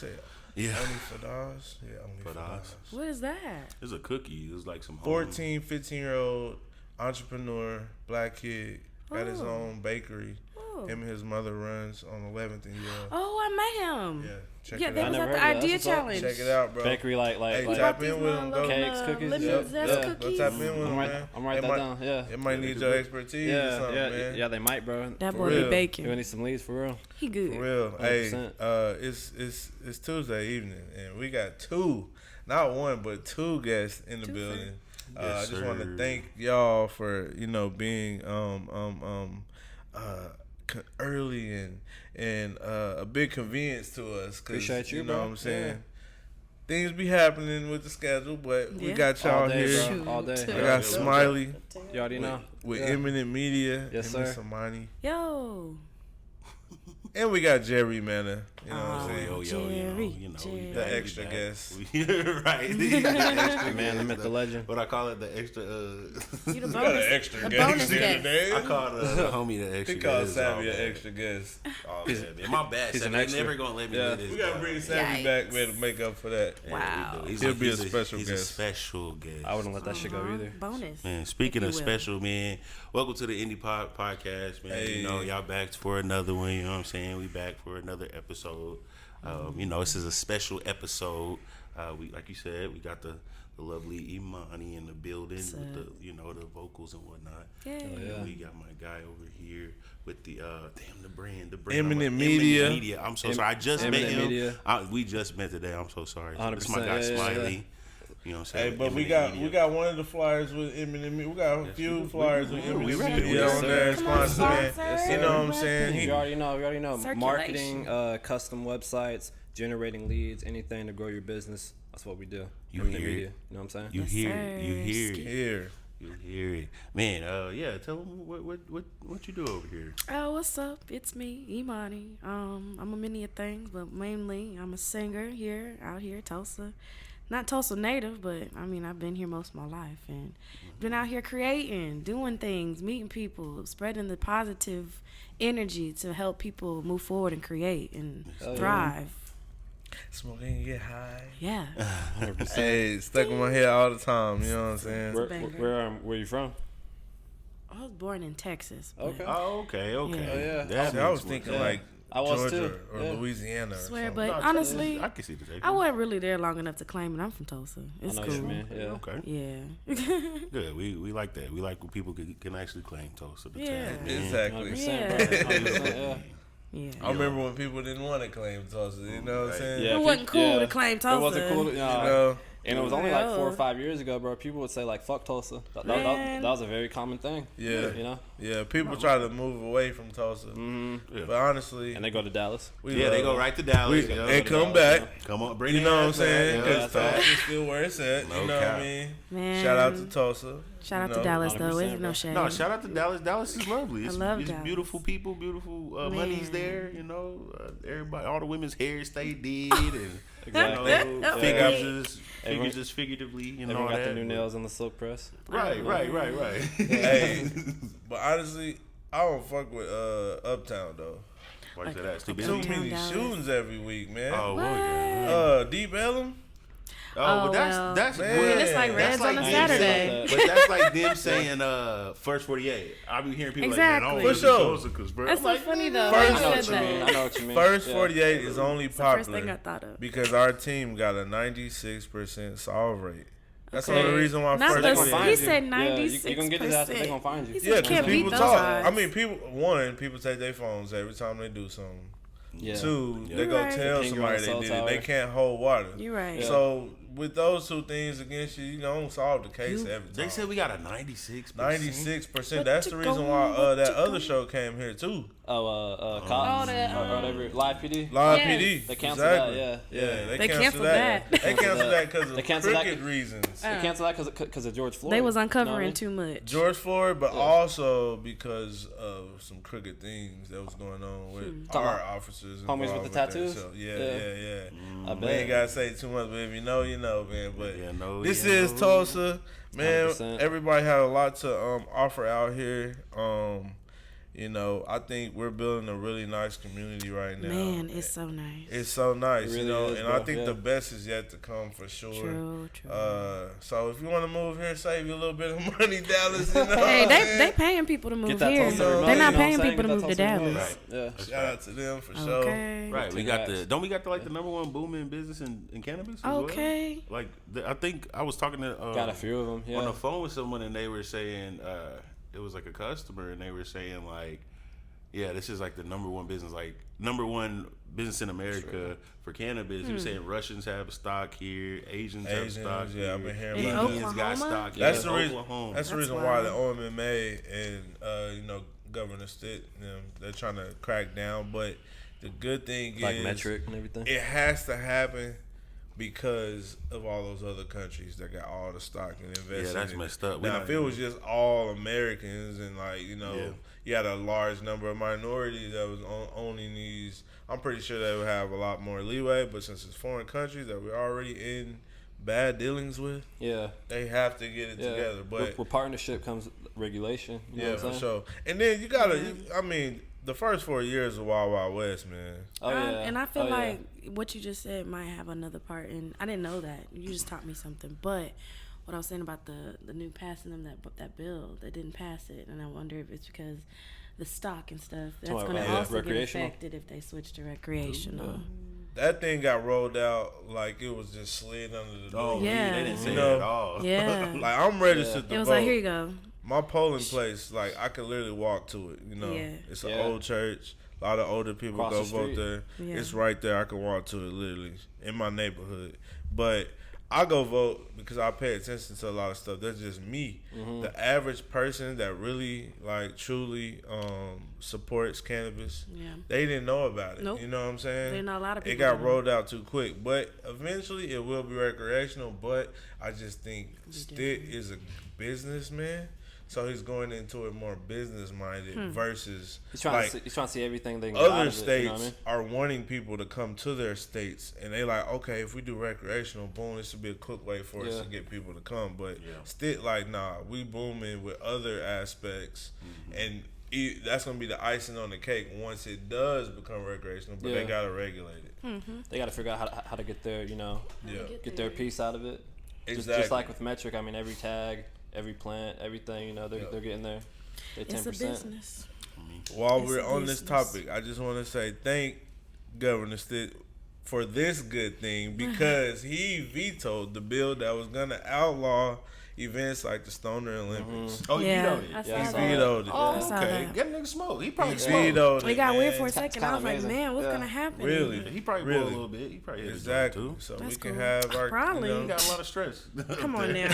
say Yeah. only for dogs? Yeah, only for dogs. What is that? It's a cookie. It's like some 14, 15-year-old entrepreneur, black kid, got his own bakery. Him and his mother runs on 11th and Yale. Oh, I met him. Yeah, check Yeah, it they out. was at the Idea Challenge. Check it out, bro. Bakery like Hey, tap in with him. Go. Cakes, cookies. Lemon zest Go cookies. tap in with him, man. I'm writing that down. Yeah. It might need your expertise or something, man. Yeah, they might, bro. That For boy be real. You baking. need some leads for real. He good. For real. Hey, 100%. it's Tuesday evening, and we got two, not one, but two guests in the building. I just want to thank y'all for being early and a big convenience to us. Appreciate you, you know bro. what I'm saying. Yeah. Things be happening with the schedule, but we got y'all All day, here. bro. All day. I got Smiley You already know. with Eminent Media. Yes, and sir. Emani. Yo. And we got Jerry Manor. You know what I'm saying? Jerry. The extra guest. Right. Man, I met the legend. What I call it, the extra. You the Got bonus. an extra the guest bonus in guest. today. I call the homie the extra He called guest. Savvy an extra guest. Oh, man. My bad. He's an Savvy extra. never gonna let me Yeah. do this. We gotta bring Savvy back, man, to make up for that. Wow. He'll be a special He's guest. a special guest. I wouldn't let that shit go either. Bonus. Man, speaking If of you will. special, man, welcome to the Indy podcast, man. Hey. You know, y'all back for another one. You know what I'm saying? We back for another episode. This is a special episode. We, like you said, we got the lovely Emani in the building with the vocals and whatnot. Yeah. And we got my guy over here with the the brand. Eminent Media. Media. I'm so sorry. I just met Eminent him. Media. We just met today. I'm so sorry. 100%, It's my guy yeah, Smiley. yeah. You know what I'm saying? Hey, but we got one of the flyers with Eminent Media. We got a few flyers with Eminent ready. Media on there. Come on, Sponsor, man. sponsor. You know what I'm saying? We already know. Circulation. Marketing, custom websites, generating leads, anything to grow your business. That's what we do. You Eminent hear it. Media. You know what I'm saying? You hear it. You hear it. Here. You hear it, man. Tell them what you do over here. Oh, what's up? It's me, Emani. I'm a many of things, but mainly I'm a singer out here, Tulsa. Not Tulsa native, but I mean I've been here most of my life and been out here creating, doing things, meeting people, spreading the positive energy to help people move forward and create and thrive. Smoking, get high. Yeah. 100%. Hey, stuck in my head all the time. You know what I'm saying? Where you from? I was born in Texas. But Okay. Oh, okay. Yeah. Oh, yeah. That See, I was makes thinking Yeah. like I was Georgia too. or Yeah. Louisiana. Or swear, something. but honestly, I can see the I wasn't really there long enough to claim it. I'm from Tulsa. It's I know cool. what you mean. Yeah. Okay. Yeah. Good. We like that. We like when people can actually claim Tulsa. The Yeah. tag, man. Exactly. 100%, Yeah. bro. 100%, yeah. Yeah. I remember when people didn't want to claim Tulsa. You know what I'm saying? Yeah, It wasn't cool to claim Tulsa. It wasn't cool. You know? And it was only like 4 or Real. 5 years ago, bro. People would say like "fuck Tulsa." That was a very common thing. Yeah. You know. Yeah, people try to move away from Tulsa. Yeah. But honestly, And they go to Dallas. we Yeah, love they go it. right to Dallas. We, you know? and come Dallas, back. Come on, bring You it know what I'm back, saying? man. Because Yeah, Tulsa's still where it's at. No You know what cap. I mean? Man. Shout out to Tulsa. Shout out You to know, Dallas, though. 100%, It's bro. no shame. No, shout out to Dallas. Dallas is lovely. It's, love it's Dallas. beautiful people, beautiful money's Man. there. You know, everybody, all the women's hair stay did, and Exactly. you know, figures Everyone- just figuratively. You know, Everyone got that. the new nails on the silk press. Right. Hey, but honestly, I don't fuck with Uptown, though. Why you say that? It's too Too busy. many Dallas. shootings every week, man. Oh, well, yeah. Deep Ellum? Well, well. that's Man. well, It's like that's Reds on a them Saturday. saying- But that's like them saying first 48. I be hearing people Exactly. like, man, I For don't sure. Tulsa 'cause, bro. That's I'm so like, funny, though. First- You I know what said you mean. that. I know what you mean. First Yeah. 48 is only It's the first thing popular I thought of. because our team got a 96% solve rate. That's the Okay. only reason why Not first the- They gonna 48. find he you. said Yeah, you can get his ass, but they 96%. gonna find you. He said Yeah, you because can't beat people those talk. odds. I mean, people take their phones every time they do something. Yeah. Two, Yeah. they go Right. tell Ping you on somebody the they cell did it. They tower. can't hold water. You're right. Yeah. So with those two things against you, you don't solve the case every time. They said we got a 96%. 96%. That's the reason why that other show came here too. Cops Oh, that, or whatever. Live PD. Live Yes. PD. They canceled that, Exactly. yeah. They They canceled canceled that. that. They canceled that because They of canceled that crooked 'cause- reasons. They canceled that because of George Floyd. They was You know what I uncovering mean? too much. George Floyd, but also because of some crooked things that was going on with Talking our about officers. homies involved with the that. tattoos? So, Yeah. I We ain't bet. gotta say too much, but if you know, you know, man. But Yeah, no, this you is know. Tulsa, man. 100%. Everybody had a lot to offer out here. You know, I think we're building a really nice community right now. Man, it's so nice. It's so nice, really you know, is, and bro. I think the best is yet to come for sure. True. So if you want to move here, save you a little bit of money, Dallas. You know Hey, what I'm saying? they paying people to move Get that here. Tulsa remote, They're not you know what paying I'm saying? people to Get move that to Tulsa remote. Dallas. Yeah. Shout out to them for sure. Okay. Right, we Take got backs. don't we got the number one booming business in cannabis as Okay. well? Like I think I was talking to Got a few of them. Yeah. on the phone with someone and they were saying it was like a customer and they were saying like, yeah, this is like the number one business in America for cannabis. He was saying Russians have stock here, Asians have stock yeah, here, I've been hearing about that. Indians got Oklahoma? stock. That's here. the reason. Oklahoma. That's the That's reason why the wild. OMMA and you know Governor Stitt, you know, they're trying to crack down. But the good thing like is, metric and everything. it has to happen because of all those other countries that got all the stock and invested. Yeah, that's in it. messed up. We Now, not if it was just all Americans and like you know, Yeah. you had a large number of minorities that was owning these, I'm pretty sure they would have a lot more leeway. But since it's foreign countries that we're already in bad dealings with, Yeah. they have to get it together. But with partnership comes regulation. You know yeah, what I'm for saying? sure. And then you gotta, I mean, the first 4 years of Wild Wild West, man. Oh yeah. And I feel Oh, yeah. like what you just said might have another part, and I didn't know that. You just taught me something. But what I was saying about the new passing them that bill that didn't pass it, and I wonder if it's because the stock and stuff that's Talking going to about, also get recreational? affected if they switch to recreational. That thing got rolled out like it was just slid under the door. Oh, Yeah. they didn't say You that know, at all. Yeah. Like I'm registered to It was vote. like, here you go. My polling place, like I could literally walk to it. You know, Yeah. it's an Yeah. old church. A lot of older people Across go the vote street. there. Yeah. It's right there. I can walk to it literally in my neighborhood. But I go vote because I pay attention to a lot of stuff. That's just me. The average person that really, like, truly supports cannabis, Yeah. they didn't know about it. Nope. You know what I'm saying? They know a lot of It people got don't. rolled out too quick. But eventually it will be recreational. But I just think Stitt is a businessman. So he's going into it more business minded versus He's trying like to see everything they can get out other of it, states you know what I mean? are wanting people to come to their states, and they like, okay, if we do recreational, boom, this would be a quick way for us Yeah. to get people to come. But Stitt like, nah, we booming with other aspects, and that's gonna be the icing on the cake once it does become recreational. But they Yeah. gotta regulate it. They got to figure out how to get their get their piece out of it. Exactly. Just like with metric, I mean, every tag, every plant, everything, you know, they're getting their 10%. It's a business. While It's we're a on this business. topic, I just want to say thank Governor Stitt for this good thing because he vetoed the bill that was going to outlaw events like the Stoner Olympics. Oh, Yeah, you know it. I saw Yeah, I He saw that. vetoed it. I Oh, saw okay. that. Get nigga smoke. He probably He smoked. vetoed it. It got weird man. for a second. I was like, amazing. man, what's Yeah. going to happen? Really? He probably Really? rolled a little bit. He probably hit Exactly. too. So That's we can cool. have our Probably. You He know, got a lot of stress. Come on now.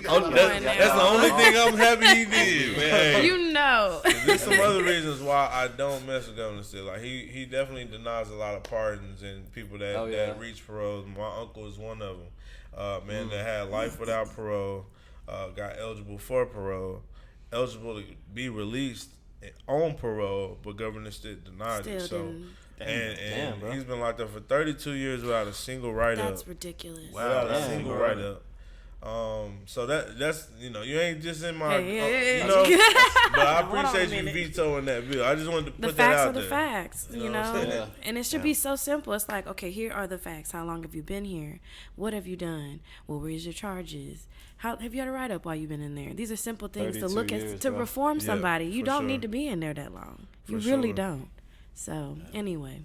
oh, that's the only thing I'm happy he did, man. Hey, You know. there's some other reasons why I don't mess with Governor Stitt. Like he definitely denies a lot of pardons and people that, Oh, yeah. that reach parole. My uncle is one of them. Man that had life without parole, got eligible for parole, eligible to be released on parole, but Governor Stitt denied it. Still So didn't. and Damn, bro. he's been locked up for 32 years without a single write up. That's ridiculous. Without a Damn, single bro. write up. So that's you ain't just in my Hey. you know, but I Hold on a appreciate you minute. vetoing that bill. I just wanted to The put that facts out are the there. facts, You you know what I'm know? saying? Yeah. And it should be so simple. It's like, okay, here are the facts. How long have you been here? What have you done? What were your charges? How have you had a write up while you've been in there? These are simple things to 32 look years, at to bro. reform Yeah, somebody. You for don't sure. need to be in there that long. You For really sure. don't. So anyway,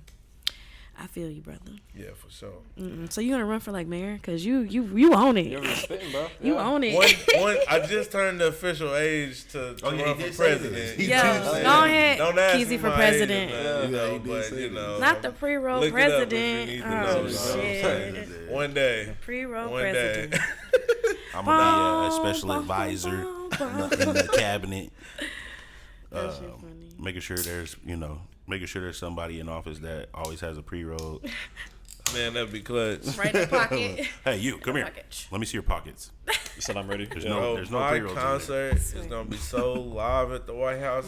I feel you, brother. Yeah, for sure. So you gonna run for like mayor? Cause you own You're it. really spitting, bro. You Yeah. own it. One, I just turned the official age to Oh, yeah, he run did for say president. this. You Yo, know what I'm saying? go ahead, Don't ask Keezy me for my age or president. nothing, Yeah, you know, he did but say you that. know, Not the pre-roll look it up if you president. need to Oh know, you know what I'm shit. saying? One day. Pre-roll One day. president. I'm gonna be a special advisor in the cabinet, That shit funny. making sure there's somebody in office that always has a pre-roll. Man, that'd be clutch. Right in the pocket. Hey, you come here. Pocket. Let me see your pockets. You said I'm ready. There's Yeah. no My pre-rolls in there. concert is gonna be so live at the White House.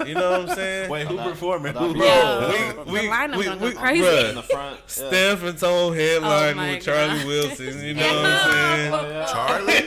You know what I'm saying? Wait, who Without- performing? without Who being- Yo, the lineup gonna go crazy. bruh, In the front. Yeah. Steph and Tone headlining Oh my with Charlie God. Wilson. You know what I'm saying? Charlie?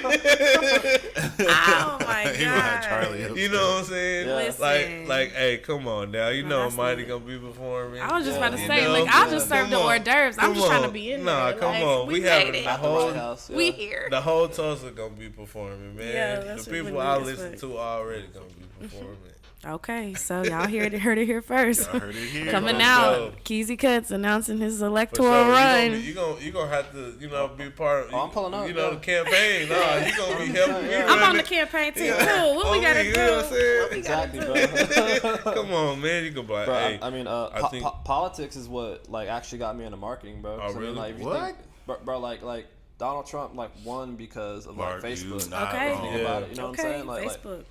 Oh my God. Charlie up You know what I'm saying? Yeah. Listen. Like, hey, come on now. You know that's Emani lit. gonna be performing. I was just about to You say, know? like, I'll just serve Come the on. hors d'oeuvres. I'm Come just trying to on. be in Nah, there. come Like, on. We We made having it. the At the whole White House. Yeah. We here. the whole Tulsa gonna be performing, man. Yeah, the that's people what I we listen expect. to already gonna be performing. Okay, so y'all heard it here first. Y'all heard it here. Coming For out, sure. Keezy Cuts announcing his For electoral sure. run. You gonna have to, be part of I'm pulling up, you know, yeah. the campaign. Nah, you gonna be helping me Yeah. I'm run on the it. campaign team Yeah. too. What we On gotta me, you do? know what I'm saying? What we gotta Exactly, do? bro. Come on, man. You can be like, Bro, hey. I mean, I think- politics is what like actually got me into marketing, bro. Oh, 'Cause, I mean, really? like, if you What? think, bro, like Donald Trump like won because of like Mark, you Facebook. not Okay. wrong. Think about it, you know Okay, what I'm saying? Like, Facebook.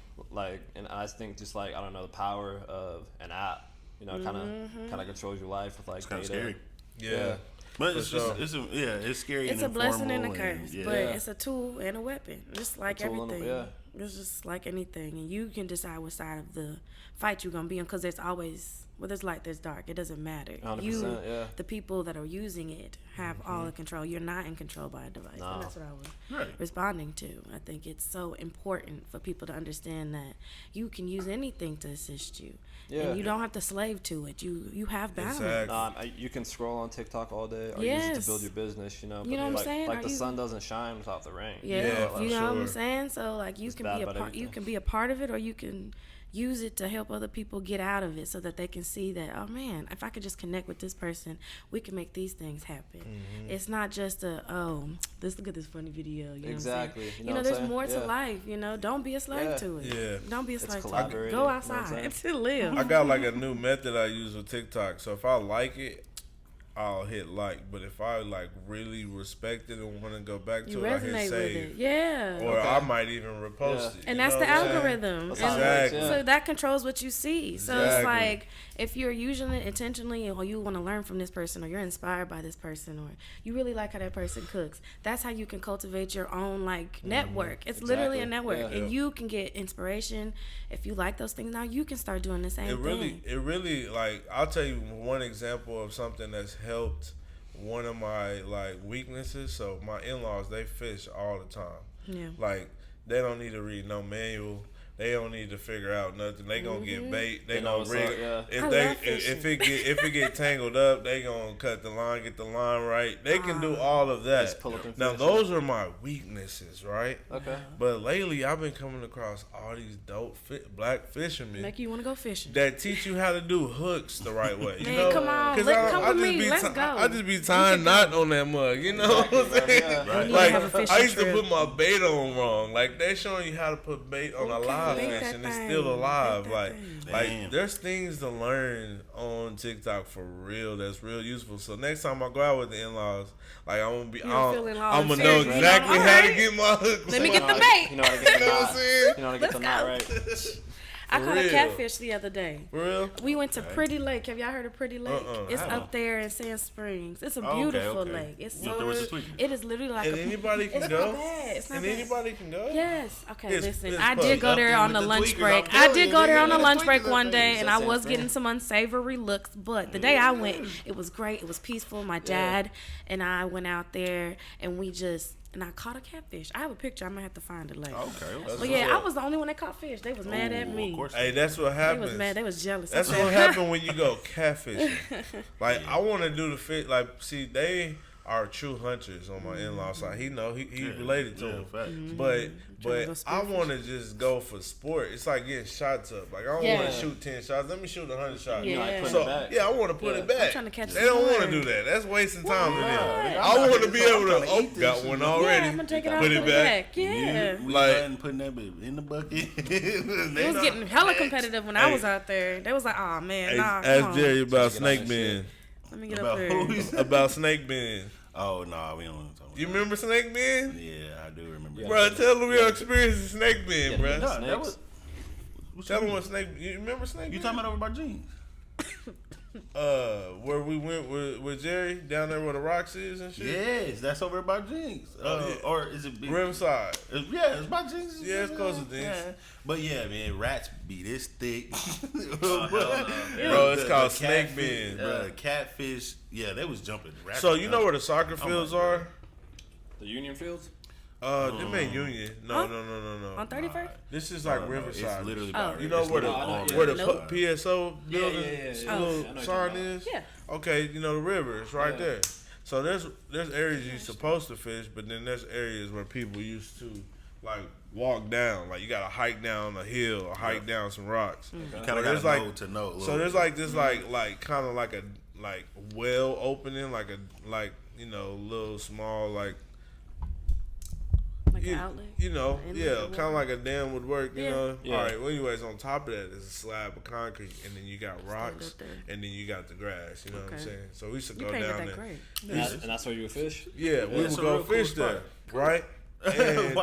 and I just think just like I don't know the power of an app, kind of controls your life with like It's kind of data. scary. Yeah. But For it's sure. it's scary. It's and a blessing and a informal curse, yeah. but it's a tool and a weapon, just like A tool and a- everything. yeah. It's just like anything, and you can decide what side of the fight you're gonna be on, because there's always, well, there's light, there's dark. It doesn't matter. 100%, yeah. The people that are using it have all the control. You're not in control by a device, No. and that's what I was Right. responding to. I think it's so important for people to understand that you can use anything to assist you, Yeah. and you don't have to slave to it. You have balance. Exactly. You can scroll on TikTok all day, or use it Yes. to build your business. You know what I'm like, saying? Like Are the you- sun doesn't shine without the rain. Yeah, Yeah, you for know what I'm sure. saying. So like you It's can bad be a about part. You everything. can be a part of it, or you can use it to help other people get out of it, so that they can see that, oh man, if I could just connect with this person, we can make these things happen. It's not just look at this funny video. You know Exactly. What I'm saying? You know what I'm there's saying? more to Yeah. life. Don't be a slave Yeah. to it. Yeah. Don't be a It's slave to it. collaborating, Go you know what I'm outside saying? to live. I got like a new method I use with TikTok. So if I like it, I'll hit like. But if I like really respect it and want to go back to You it, I hit resonate with save. it. Yeah. Or Okay. I might even repost Yeah. it. And you that's know the what I'm saying? algorithm. That's And how it works, Exactly. yeah. So that controls what you see. So it's Exactly. like, if you're using it intentionally, or you want to learn from this person, or you're inspired by this person, or you really like how that person cooks, that's how you can cultivate your own network. It's literally a Exactly. network, Yeah. and you can get inspiration. If you like those things, now you can start doing the same thing. It really like, I'll tell you one example of something that's helped one of my like weaknesses. So my in-laws, they fish all the time. Yeah. Like, they don't need to read no manual. They don't need to figure out nothing. They gonna get bait. They They know gonna what's rig. up, yeah. If I they love fishing. if it get tangled up, they gonna cut the line, get the line right. They can do all of that. Just pull up and Now fish. those are my weaknesses, right? Okay. But lately I've been coming across all these dope black fishermen Make you want to go fishing. that teach you how to do hooks the right way. You Man, know? come on. 'Cause Come with just me. be Let's ti- go. I just be tying knot on that mug. You know what I'm saying? Yeah. Right. need to Like, have a fishing I used to trip. put my bait on wrong. Like, they showing you how to put bait on a Okay, live bait fish that and it's thing. still alive. Bait that Like, thing. like Damn. there's things to learn on TikTok for real that's real useful. So next time I go out with the in-laws, like, I'm gonna be, don't feel in-laws I'm gonna know serious. You know, exactly how to alright. get my hook. Let me on. get the bait. You know how to get the You know what I'm knot. saying? You know how to get the Let's knot go. right. I caught a real. catfish the other day. For real? We went to Pretty Lake. Have y'all heard of Pretty Lake? It's I don't. up there in Sand Springs. It's a Okay, beautiful okay. lake. It's Went so there this weekend. it is literally like And a anybody can it's go? Not bad. It's not And bad. anybody can go? Yes. Okay, It's- listen. it's I puffy. did go Up there there on with the the lunch tweakers, break. I'm I telling did you, go there nigga, on the the lunch tweakers break up one there. day, and I That's was insane. getting some unsavory looks. But the day I went, it was great. It was peaceful. My dad and I went out there, and I caught a catfish. I have a picture. I might have to find it later. Okay. But yeah, I was the only one that caught fish. They was mad at me. Of course. Hey, that's what They happens. was mad. They was jealous. That's I said, what happened when you go catfishing. Like, I want to do the fish. Like, see, they are true hunters on my in-law side. He related to them. Facts. But Trying to go I spearfish. want to just go for sport. It's like getting shots up. Like, I don't Yeah. want to shoot 10 shots. Let me shoot 100 shots. Yeah. Like, put So it back. yeah, I want to put Yeah. it back. I'm trying to catch They don't some want to more. do that. That's wasting time for them. Why? I want to be able trying to. to Oh, eat this got shit. one Yeah, already. I'm gonna take it out. Put and it back. Yeah. We Like- done putting that baby in the bucket. It was getting hella competitive when I was out there. They was like, "Oh man, Hey, nah." come ask on. Jerry about Get snake on that shit. men. Let me get About up there. who? About snake men. Oh no, we don't want to talk about You that. remember snake men? Yeah, I do remember. Yeah. Bro, tell them your experience with snake men, Yeah, bro. no, No, that Snakes. was. What Tell them mean? what snake. You remember snake? You men? talking about over by jeans? Where we went with Jerry down there where the rocks is and shit. Yes, that's over by jeans. Yeah. Or is it? Rimside. Yeah, it's by jeans. Yeah, it's close to jeans. Yeah. But yeah, man, rats be this thick. Bro, it's called snake catfish, men, bro. Catfish. Yeah, they was jumping. Rats So was you know where the jumping. soccer Oh my fields God. are? The Union Fields? Them ain't Union. No. On 31st? This is like Riverside. It's literally You know where the PSO building little sign is? Yeah. Okay, you know the river. It's right there. So there's areas you're supposed to fish, but then there's areas where people used to like walk down. Like you gotta hike down a hill or hike down some rocks. You kind of gotta know to know. So there's like this like kind of like a well opening, like little small like Like an outlet? Kind of like a dam would work, you know. Yeah. All right, well, anyways, on top of that is a slab of concrete, and then you got rocks, and then you got the grass, you know what I'm saying? So we used to go down there. Great. And that's where you would fish? Yeah, we would go fish there, right? And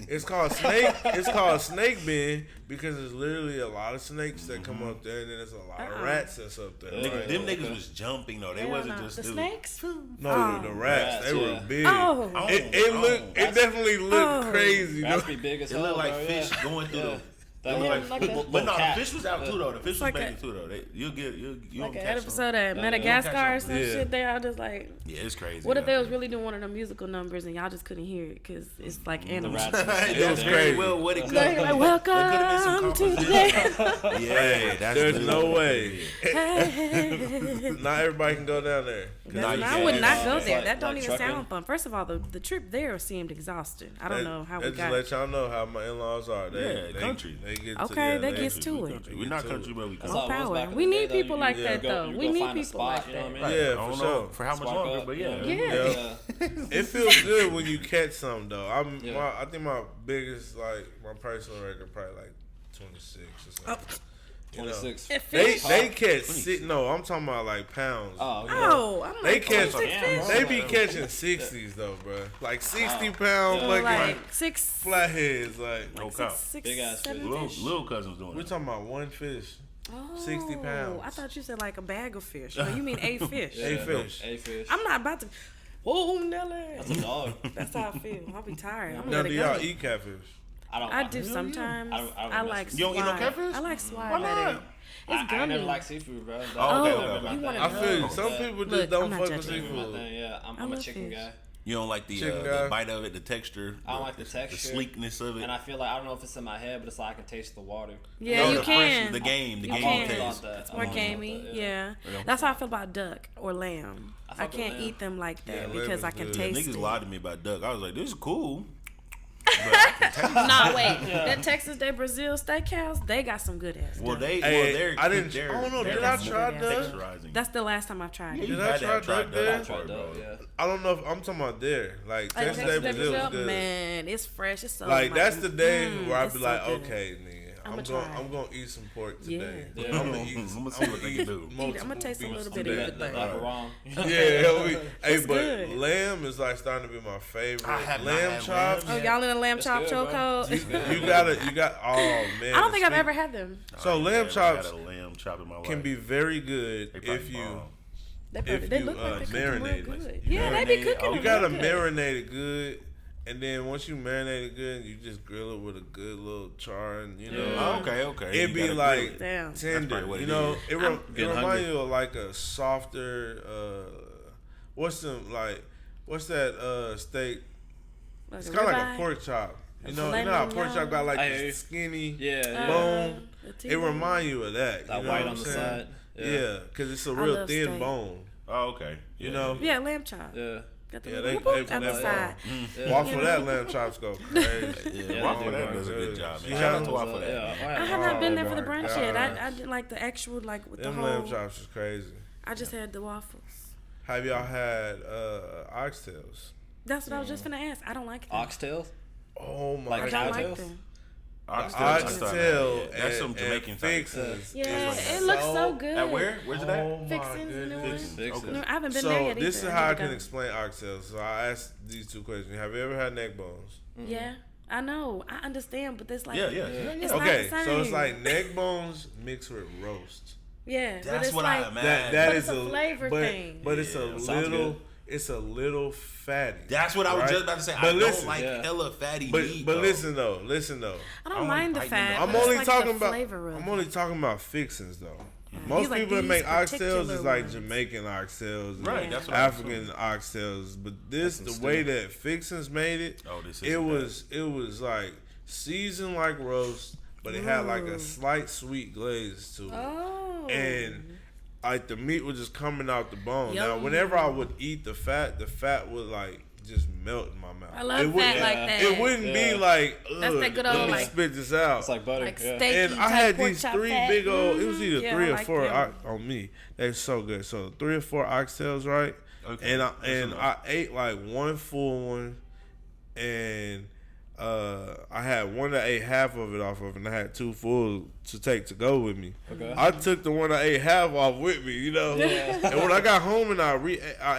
it's called snake. It's called snake bin because there's literally a lot of snakes that come up there, and then there's a lot of rats that's up there. Them niggas was jumping though. They wasn't just the snakes. No, the rats. They were big. Oh. It definitely looked crazy. Rats be big as hell. It looked like fish going through the. That But no, the fish was out too though. The fish was making too though. You'll like an episode of Madagascar or some shit. They all just like. Yeah, it's crazy. What if they was really doing one of the musical numbers and y'all just couldn't hear it because it's like animals? It was crazy. Well, what it could Like, welcome to the. Yeah, there's no way. Not everybody can go down there. I would not go there. That don't even sound fun. First of all, the trip there seemed exhausting. I don't know how we got. Just let y'all know how my in-laws are. They country. They get that gets to it. We're not country, but we More power. We need people like that though. We need people like that. Yeah, for sure. For how much longer? But yeah. It feels good when you catch something though. I think my biggest my personal record probably like 26 or something. 26. They catch No, I'm talking about like pounds. They catch. They be catching 60s though, bro. Like 60-pound like six flatheads, like no cop. Big ass fish. Little cousins doing. We're talking about one fish. 60 pounds. I thought you said like a bag of fish. No, you mean a fish. A fish. A fish. I'm not about to. Oh, Nelly. That's a dog. That's how I feel. I'll be tired. I'm Now, gonna do let it y'all go. eat catfish? I do sometimes. I like swine. You don't eat no catfish? I like swine. Why not? It's gummy. I never like seafood, bro. Okay. I feel you. Some people just don't fuck with seafood. Yeah, I'm a chicken guy. You don't like the bite of it, the texture. I don't like the texture, the sleekness of it. And I feel like I don't know if it's in my head, but it's like I can taste the water. Yeah, you can. The game taste. It's more gamey. Yeah, that's how I feel about duck or lamb. I can't eat them like that because I can taste it. Niggas lied to me about duck. I was like, this is cool. Nah, wait. That Texas de Brazil Steakhouse, they got some good ass. Well, I don't know. Did I try duck? That's the last time I've tried it. Did I try duck there? Yeah. I don't know if I'm talking about there. Like Texas de Brazil was good. Man, it's fresh. It's so like that's the day where I be so like, good. okay, nigga. I'm gonna eat some pork today. Yeah. I'm gonna eat. I'm gonna see what they can do. I'm gonna taste a little bit of everything. But good. lamb is like starting to be my favorite. I have Lamb chops. Oh, y'all in a lamb chop chokehold? You got. Oh man. I don't think I've ever had them. So lamb chops a lamb chop in my life. can be very good if you. They look like they marinate cook real good. it. Yeah, they be cooking. You gotta marinate it good, and then once you marinate it good, you just grill it with a good little char, and you know. Okay. It be like Damn. tender. You know, it reminds you of like a softer. What's that steak? Like It's kind of like a pork chop. You know how pork chop got like this skinny bone. It reminds you of that. That white on the side. Yeah, because it's a real thin steak. bone. Oh, okay. You know. Yeah, lamb chop. Yeah. Got the Yeah, little they whoop on the side. Waffle that lamb chops go crazy. Waffle that does a good job, man. You Shout out have to Waffle that. I have not been there for the brunch yet. I did like the actual with the Them whole. lamb chops is crazy. I just had the waffles. Have y'all had oxtails? That's what I was just gonna ask. I don't like them. Oxtails? Oh my I Like don't god. like them. Oxtail. That's some Jamaican fixins. Yeah, it looks so good. At where? Where's it at? Oh my Fixins, goodness. Fixins. No, I haven't been So there yet. this either. is how I need to can go. explain oxtails. So I asked these two questions. Have you ever had neck bones? Yeah, I know. I understand, but this like Yeah. It's Okay, not the so it's same. like neck bones mixed with roast. Yeah, but That's it's what like, I imagine. That But is it's a flavor thing. But it's a sounds little. good. It's a little fatty. That's what I was right? just about to say. But I listen, don't like hella fatty meat. But though. listen though. I don't mind the fat. I'm but only it's like talking the about. flavor of I'm it. only talking about fixins though. Most like, people that these make oxtails particular is like ones. Jamaican oxtails, Right, and that's what I was African oxtails. But this, That's the way stew. that Fixins made it, this it was like seasoned like roast, but it had like a slight sweet glaze to it, Oh. and like the meat was just coming out the bone. Now, Yum. whenever I would eat the fat would like just melt in my mouth. I love it fat wouldn't- like that. It wouldn't be like, ugh, That's that good let old, me like- spit this out. It's like butter. Like Yeah. steak. And I type had pork these chop 3 fat. big old. It was either Yeah, 3 I or like 4 them. on me. They're so good. So 3 or 4 oxtails, right? Okay. And That's I enough. ate like one full one, and I had one that ate half of it off of, and I had 2 full to take to go with me. Okay. I took the one I ate half off with me, you know. And when I got home and I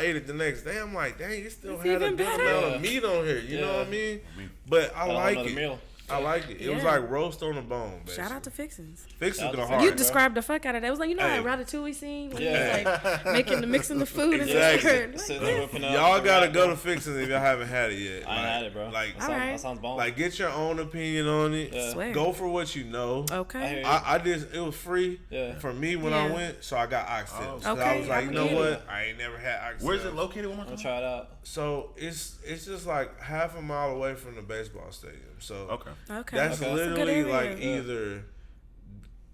ate it the next day, I'm like, dang, it still had a even good better. amount of meat on here. You know what I mean? But I like another it. meal. I like it. It was Yeah. like roast on the bone. Basically. Shout out to Fixins. Fixins Shout out go to hard. You bro. described the fuck out of that. It was like, you know Hey. that Ratatouille scene when Yeah. he was like mixing the food Exactly. and the Sitting there whipping up Y'all the gotta wrap, go bro. to Fixins if y'all haven't had it yet. I ain't had it, bro. Like, That sounds bomb. like get your own opinion on it. Yeah. Swear. Go for what you know. I Okay. hear you. I just it was free Yeah. for me when I Yeah. went, so I got oxtails. So I Okay, was like, you I'ma know get what? it. I ain't never had oxtails. Where's it located? One more I'm gonna time. try it out. So it's just like half a mile away from the baseball stadium. So Okay. Okay. that's Okay. That's a good literally area. like Yeah. either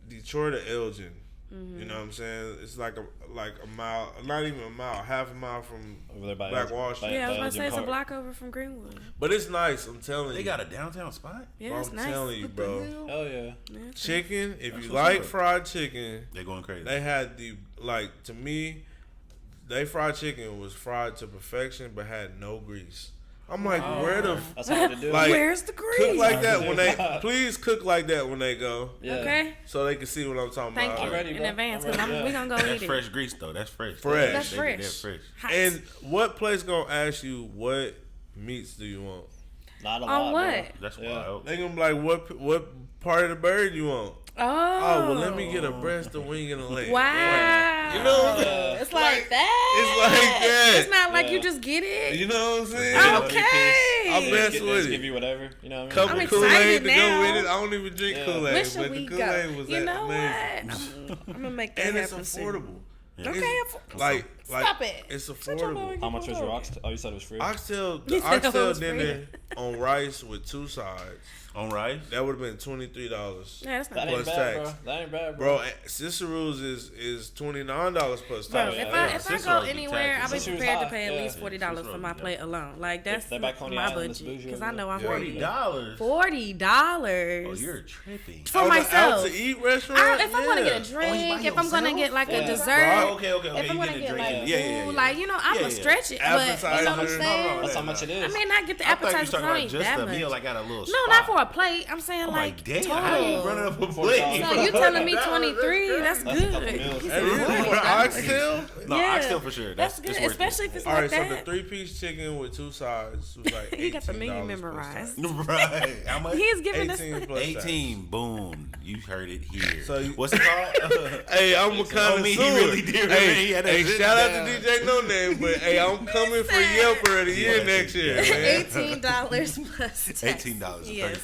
Detroit or Elgin. You know what I'm saying? It's like a mile, not even a mile, half a mile from Over there by Black Wall Street. Yeah, I was about to Jim say it's a Park. block over from Greenwood. But it's nice. I'm telling They you. got a downtown spot. Yeah, I'm it's nice. telling you, bro. Hell yeah. Yeah, it's Chicken. If That's you what's like up. fried chicken, They're going crazy. they had to me, they fried chicken was fried to perfection, but had no grease. I'm like, where the That's hard to do. like Where's the cook grease? like that when they please cook like that when they go, yeah. Okay. so they can see what I'm talking Thank about. you I'm ready, in bro. advance I'm because ready, we yeah. gonna go That's eat fresh it. grease though. That's fresh. Fresh. That's They- fresh. They're fresh. Hot. And what place gonna ask you what meats do you want? Not a lot. On what? That's Yeah. wild. They gonna be like, what part of the bird you want? Oh. Oh, well, let me get a breast, a wing, and a leg. Wow. You know what I'm saying? Yeah. It's like that. It's like that. It's not like Yeah. you just get it. You know what I'm saying? Okay. I'm They messing just with it. give you whatever. You know what I mean? Couple I'm Kool-Aid excited to go now. with it. I don't even drink Yeah. Kool-Aid, Where should but we the Kool-Aid go? was You know amazing. what? I'm gonna make that And it's happen soon. affordable. Okay. Like Stop it. It's Shut your affordable. mouth. How much was your oxtail? Oh, you said it was free. Oxtail, You the said it oxtail was free. dinner on rice with 2 sides. On rice. That would have been $23. Yeah, that's not That bad. ain't Plus bad, tax. bro. That ain't bad, Bro, Cicero's is $29 plus Bro, tax. Yeah, if yeah. I Cicero's go be anywhere, I'll be taxing. prepared to Cicero's pay hot, at least yeah. $40 for Cicero's my be plate alone. Like that's They back Coney my Island, it's budget bougie because over I know I'm there. hungry. $40. $40 Oh, you're tripping. for On the myself. out to eat restaurant. If I'm gonna get a Oh, drink, you if by I'm gonna yourself? get like a Yeah. dessert, Oh, okay. if I'm You gonna get a get drink. like Yeah. food, like you know, I'm Yeah, gonna yeah. stretch it. But you know what I'm Appetizer. saying? That's how much it I is. may not get the I thought you was appetizer talking I about ain't just that a much. meal. I got a little. No, not for a plate. I'm saying Oh like my damn! total. How you running up a $40. plate? So you telling me That's 23? That's That's a couple good. meals. He Hey, said you $40. want oxtail? No, Yeah. oxtail for sure. That's good, it's worth especially it. if it's All like right, so the that. 3-piece chicken with 2 sides was like $18. He got the menu plus memorized. tax. Right. How much? He's giving us. 18 plus tax. 18. Boom. You heard it here. So you- What's it called? Hey, I'm a connoisseur. he really did, man. Hey, He had that hey, shit shout out down. to DJ No Name, but hey, I'm coming for Yelper of the year next year, man. $18 plus tax. $18.35.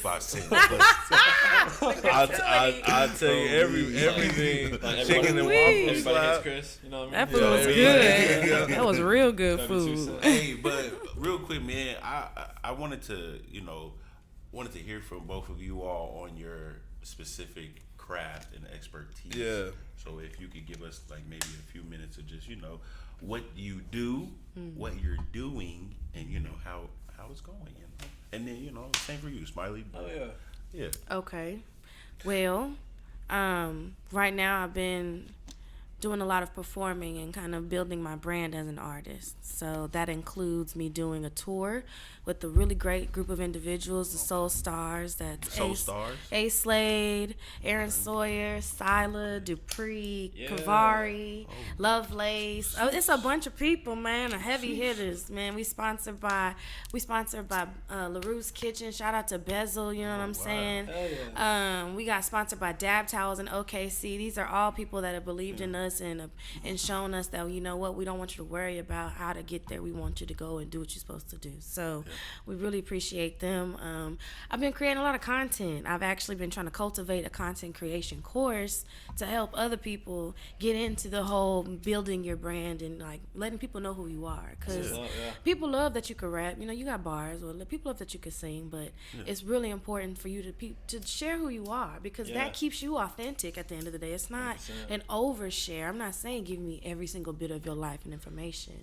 I'll tell you everything. Like, Chicken and Wee. waffle Everybody slap. gets Chris. You know what I That mean? food was Yeah. good. That was real good 72 food. cents. Hey, but real quick, man, I wanted to, wanted to hear from both of you all on your specific craft and expertise. Yeah. So if you could give us like maybe a few minutes of just, what you do, what you're doing, and how it's going, And then, same for you, Smiley. Oh yeah. Yeah. Okay. Well, right now I've been doing a lot of performing and kind of building my brand as an artist. So that includes me doing a tour with a really great group of individuals, the Soul Stars. That's Soul Stars? A Slade, Aaron Sawyer, Sila, Dupree, Yeah. Kavari, Lovelace. Oh, it's a bunch of people, man. Heavy hitters, man. We sponsored by LaRue's Kitchen. Shout out to Bezel. You know what I'm saying? Hell yeah. We got sponsored by Dab Towels and OKC. These are all people that have believed in us us and shown us that, you know what, we don't want you to worry about how to get there. We want you to go and do what you're supposed to do. So we really appreciate them. I've been creating a lot of content. I've actually been trying to cultivate a content creation course to help other people get into the whole building your brand and like letting people know who you are. Because people love that you can rap. You know, you got bars, or people love that you can sing, but it's really important for you to share who you are, because that keeps you authentic at the end of the day. It's not 100%. An overshare. I'm not saying give me every single bit of your life and information,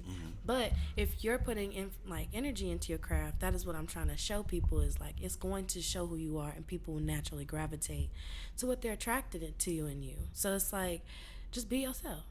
but if you're putting in like energy into your craft, that is what I'm trying to show people, is like it's going to show who you are, and people will naturally gravitate to what they're attracted to you and you. So it's like, just be yourself.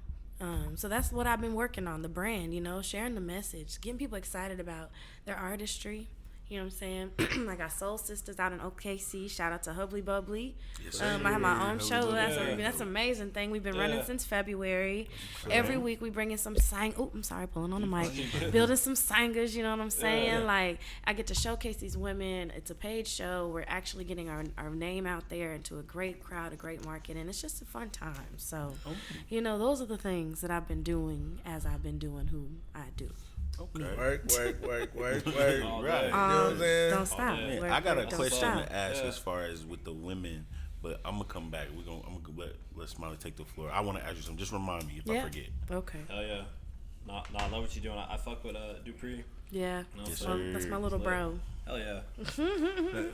So that's what I've been working on, the brand, you know, sharing the message, getting people excited about their artistry. You know what I'm saying? I got Soul Sisters out in OKC. Shout out to Hubbly Bubbly. Yes, I have my own show. That's an amazing thing. We've been running since February. Every week we bring in some I'm sorry, pulling on the mic. Building some singers, you know what I'm saying? Like, I get to showcase these women. It's a paid show. We're actually getting our name out there into a great crowd, a great market, and it's just a fun time. So, you know, those are the things that I've been doing as I've been doing who I do. Okay. Work. Right. You know what I'm saying? Don't stop. I got a question to ask as far as with the women, but I'm gonna come back. I'm gonna let Smiley take the floor. I want to ask you something. Just remind me if I forget. Okay. Hell yeah. No, I love what you're doing. I fuck with Dupree. Yeah, that's my little bro. Hell yeah.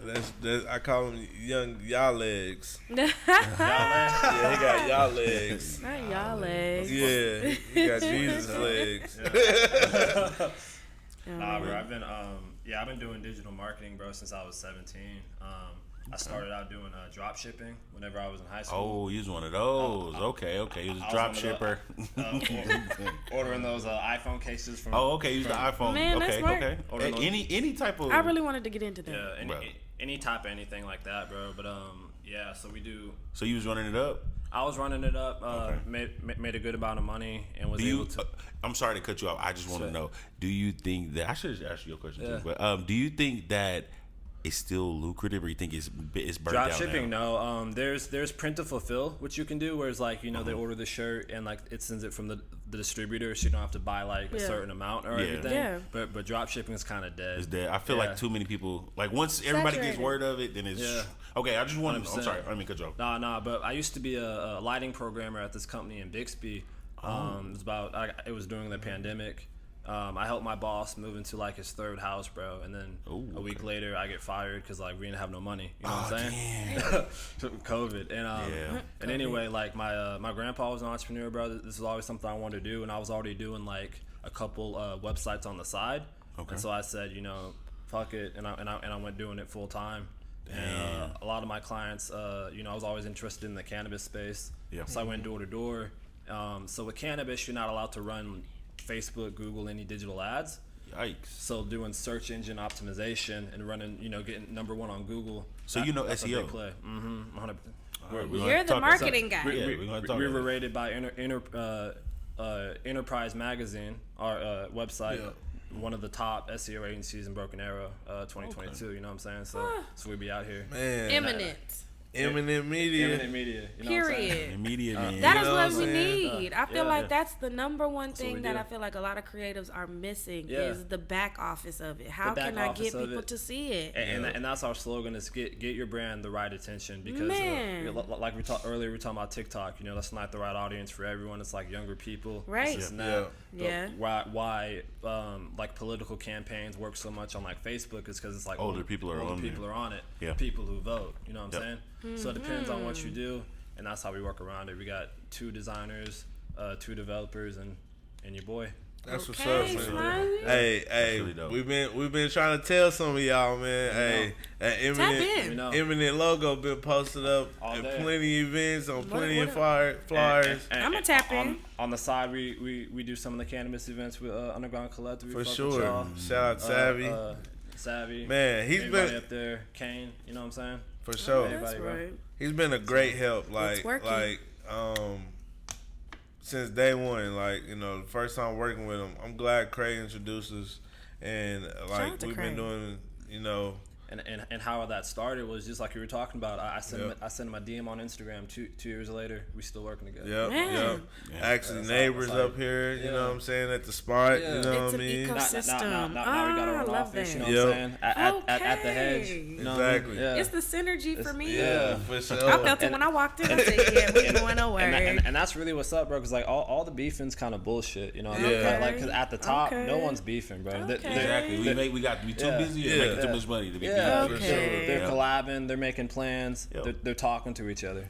that's I call him young y'all legs. Y'all legs? Yeah, he got y'all legs. Not y'all legs. Yeah, he got Jesus legs. Nah, bro. I've been doing digital marketing, bro, since I was 17. I started out doing drop shipping whenever I was in high school. Oh, you was one of those. Okay. You was a drop shipper. Ordering those iPhone cases from. Oh, okay. Use the iPhone. Man, okay. That's Okay. Any type of. I really wanted to get into that. Yeah, any type of anything like that, bro. But yeah. So we do. So you was running it up. I was running it up. Made a good amount of money and was able to. I'm sorry to cut you off. I just want to know. Do you think that I should ask you a question too? But do you think that it's still lucrative, or you think it's burnt drop out shipping? now? No. There's print to fulfill, which you can do, where it's like, you know, they order the shirt and like it sends it from the distributor, so you don't have to buy like a certain amount or everything. Yeah. But drop shipping is kind of dead. It's dead. I feel like too many people, like once everybody gets word of it, then it's okay. I just want to. I'm sorry. I mean, cut you off. Nah. But I used to be a lighting programmer at this company in Bixby. It was during the pandemic. I helped my boss move into like his third house, bro, and then a week later I get fired because like we didn't have no money. You know what I'm saying? COVID and anyway, like my grandpa was an entrepreneur, bro. This was always something I wanted to do, and I was already doing like a couple websites on the side. Okay. And so I said, you know, fuck it, and I went doing it full time. And a lot of my clients, you know, I was always interested in the cannabis space. Yeah. So I went door to door. So with cannabis, you're not allowed to run Facebook, Google, any digital ads. Yikes. So doing search engine optimization and running, you know, getting #1 on Google. So you know SEO. Play. 100%. You're the marketing guy. We were rated by Enterprise Magazine, our website, one of the top SEO agencies in Broken Arrow, 2022. You know what I'm saying? So we be out here. Man. Eminent media. You know Period. What I'm saying? Media, man. That is what we need. I feel like that's the #1 thing that I feel like a lot of creators are missing is the back office of it. How can I get people to see it? And that's our slogan, is get your brand the right attention, because like we talked earlier, we were talking about TikTok. You know, that's not the right audience for everyone. It's like younger people. Right. Why like political campaigns work so much on like Facebook is because it's like older people are on it. Yeah. People who vote. You know what I'm saying? So it depends on what you do, and that's how we work around it. We got 2 designers, 2 developers, and your boy. That's what's up, man. Smiley. Hey, really we've been trying to tell some of y'all, man. Hey, that Eminent logo been posted up at plenty of events on plenty of flyers. I'm gonna tap in. On the side, we do some of the cannabis events with Underground Collective. For sure. Shout out Savvy. Man, he's been up there. Kane, you know what I'm saying? For sure. That's right. He's been a great help. Since day one, like, you know, the first time working with him, I'm glad Craig introduced us, and like we've been doing, you know, And how that started was just like you were talking about. I sent him a DM on Instagram 2 years later. We still working together. Yep. Actually, neighbors up here. You know what I'm saying, at the spot. You know what I mean. Ecosystem. Now we got our own office. You know what I'm saying? At the hedge. You know exactly. Yeah. It's the synergy for me. Yeah, for sure. I felt it when I walked in. I said, "Yeah, we going nowhere." And that's really what's up, bro. Because like all the beefing's kind of bullshit. You know, like because at the top, no one's beefing, bro. Exactly. We got to be too busy and making too much money to be beefing. For sure. They're collabing, they're making plans, they're talking to each other.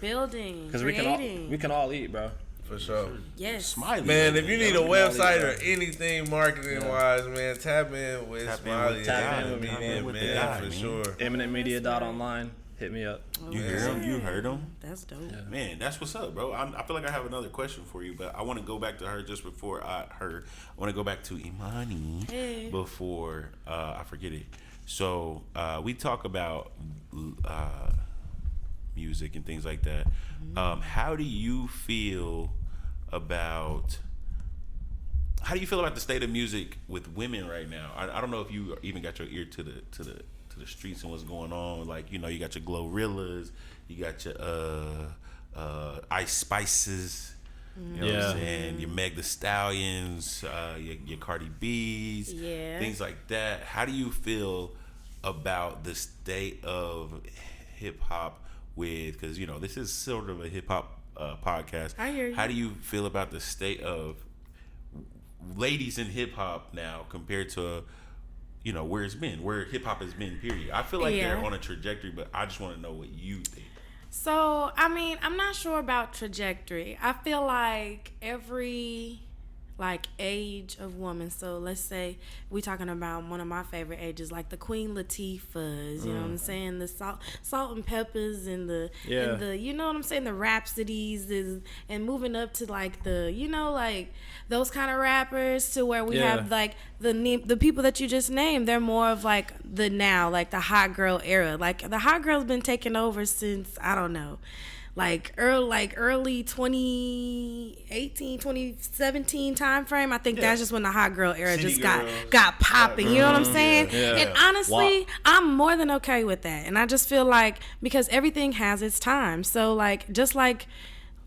Building, because we can all eat, bro. For sure. Yes. Smiley. Man, if you need a website or anything marketing wise, man, tap in with Smiley. Tap in with Media, man, for sure. Eminentmedia.online. Hit me up. You hear him? You heard him? That's dope. Yeah. Man, that's what's up, bro. I feel like I have another question for you, but I want to go back to her just before I want to go back to Emani before I forget it. So we talk about music and things like that. How do you feel about the state of music with women right now? I don't know if you even got your ear to the streets and what's going on. Like, you know, you got your Glorrillas, you got your Ice Spices, you know what I'm saying, your Meg Thee Stallions, your Cardi B's, things like that. How do you feel about the state of hip hop because, you know, this is sort of a hip hop podcast. I hear you. How do you feel about the state of ladies in hip hop now compared to, you know, where hip hop has been, period? I feel like they're on a trajectory, but I just want to know what you think. So, I mean, I'm not sure about trajectory. I feel like every age of woman. So let's say we talking about one of my favorite ages, like the Queen Latifahs, you know what I'm saying, the salt and peppers and the you know what I'm saying, the Rhapsodies and moving up to like the, you know, like those kind of rappers, to where we have like the people that you just named. They're more of like the now, like the hot girl era. Like the hot girl's been taking over since, I don't know, like early 2018, 2017 time frame. I think that's just when the hot girl era just got popping. You know what I'm saying? And honestly, I'm more than okay with that. And I just feel like, because everything has its time. So like, just like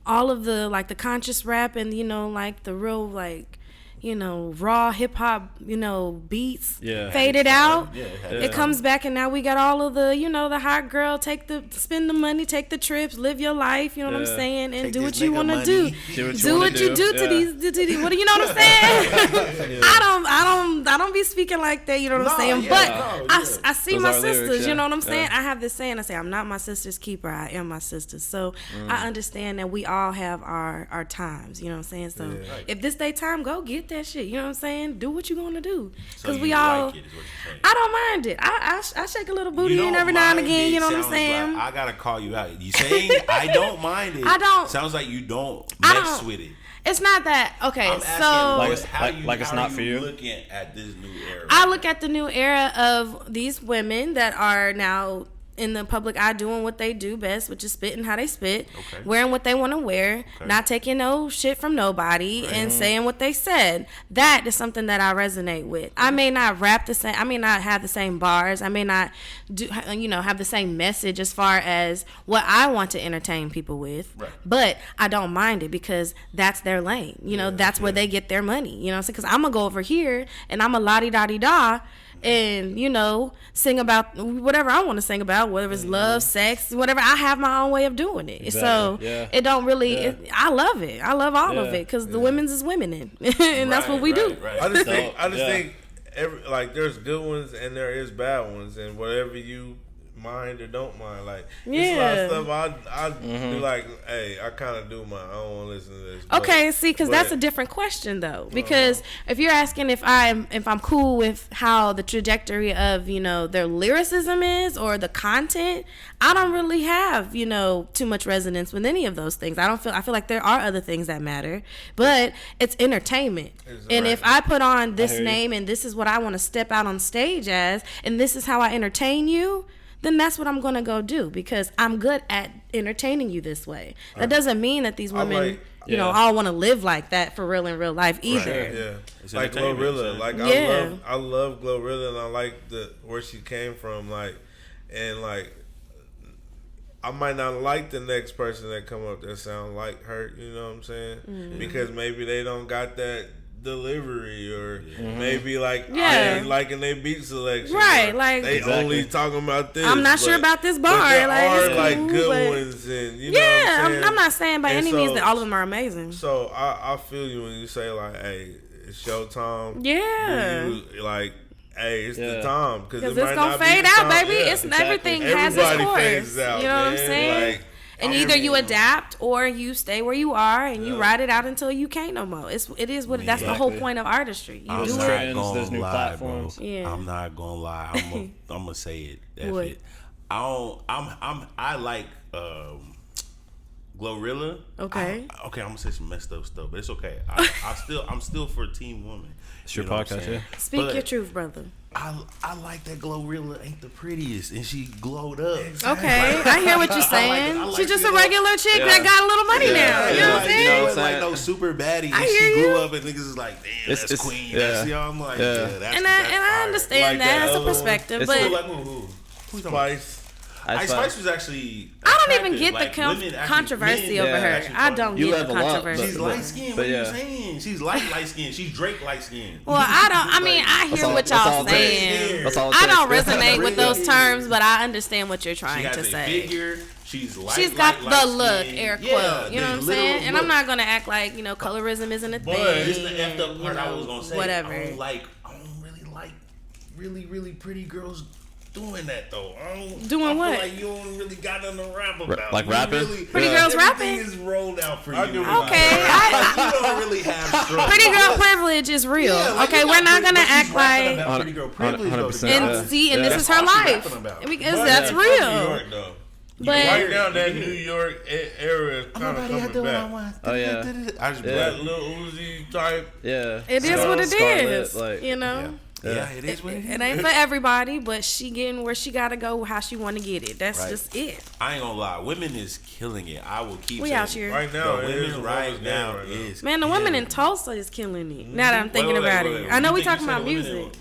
all of the like the conscious rap and, you know, like the real like, you know, raw hip hop, you know, beats faded out. It comes back, and now we got all of the, you know, the hot girl, spend the money, take the trips, live your life, you know what I'm saying, and do what you want to do. Do what you do to these, what do you know what I'm saying? I don't be speaking like that, you know what I'm saying? But I see those my sisters, lyrics, you know what I'm saying? I have this saying, I say, I'm not my sister's keeper, I am my sister's. So I understand that we all have our times, you know what I'm saying? So if this day time, go get that shit, you know what I'm saying? Do what you gonna do, because we all. Like it, is what you're saying. I don't mind it. I shake a little booty in every now and again. You know what I'm saying? Like, I gotta call you out. You saying I don't mind it? I don't. Sounds like you don't mess with it. It's not that. Okay, I'm asking, like it's not for you. Looking at this new era. I look at the new era of these women that are now in the public eye, doing what they do best, which is spitting how they spit, wearing what they want to wear, not taking no shit from nobody, and saying what they said. That is something that I resonate with. I may not rap the same, I may not have the same bars, I may not do, you know, have the same message as far as what I want to entertain people with, but I don't mind it, because that's their lane. You know, that's where they get their money. You know what I'm saying? Because I'm gonna go over here and I'm a la-di-da-di-da and, you know, sing about whatever I want to sing about, whether it's love, sex, whatever. I have my own way of doing it. So it don't really, I love it. I love all of it, because the women's is women in, and that's what we do. I just think there's good ones and there is bad ones, and whatever you mind or don't mind, like there's a lot of stuff I do, like, hey, I kind of do mine, I don't want to listen to this. Okay, see, because that's a different question though, because if you're asking if I'm cool with how the trajectory of, you know, their lyricism is, or the content, I don't really have, you know, too much resonance with any of those things. I feel like there are other things that matter, but it's entertainment. And if I put on this name and this is what I want to step out on stage as, and this is how I entertain you, then that's what I'm going to go do, because I'm good at entertaining you this way. That doesn't mean that these women you know, all want to live like that for real in real life either. Right. Yeah, It's like Glorilla. Like I love Glorilla, and I like where she came from. Like, and like, I might not like the next person that come up that sound like her. You know what I'm saying? Mm-hmm. Because maybe they don't got that delivery, or maybe like I ain't liking their beat selection, right? Like they only talking about this. I'm not sure about this bar. There like, are cool, like good ones, and you know what I'm saying? I'm not saying by any means that all of them are amazing. So I feel you when you say like, hey, it's showtime. Yeah, like. Hey, it's the time because it's gonna fade out, baby. It's everything has its course. Fades out, you know what I'm saying? Like, and either you adapt or you stay where you are and you ride it out until you can't no more. It is what that's the whole point of artistry. You do it. There's new platforms. Yeah. I'm not gonna lie. I'm gonna say it. It. I like Glorilla. Okay. I'm gonna say some messed up stuff, but it's okay. I'm still for Team Woman. It's your podcast, yeah. Speak your truth, brother. I like that Glorilla ain't the prettiest, and she glowed up. Okay, I hear what you're saying. She's just a regular chick that got a little money now. You know what I'm saying? It's like no super baddie. And she grew up, and niggas is like, damn, that's queen. That's, I'm like, that's and I understand that. That's a perspective, but who's Spice? Spice was actually. I don't even get the controversy over her. I don't get the controversy. She's light skinned. What are you saying? She's light skinned. She's Drake light skinned. Well, I hear what y'all saying. I don't resonate with those terms, but I understand what you're trying to say. Figure. She's got the look, air quote. You know what I'm saying? And I'm not gonna act like colorism isn't a thing. This is the effed up part I was gonna say. Whatever. I don't really like really pretty girls doing that though. Doing what? Like you don't really got nothing to rap about. Like rapping? Pretty girls rapping? Everything is rolled out for you. Okay. You don't really have struggle. Pretty girl privilege is real. Okay, we're not gonna act like pretty girl privilege. 100%. And this is her life because that's real. New York, though. But right now, that New York area is kind of coming back. Oh yeah, I just that little Uzi type. Yeah, it is what it is. You know. Yeah. Yeah, it is what it is. It ain't for everybody, but she getting where she gotta go, how she want to get it. That's just it. I ain't gonna lie, women is killing it. I will keep. We out here right now. The women right now is man. The women in Tulsa is killing it. Now that I'm thinking about it, I know we talking about music.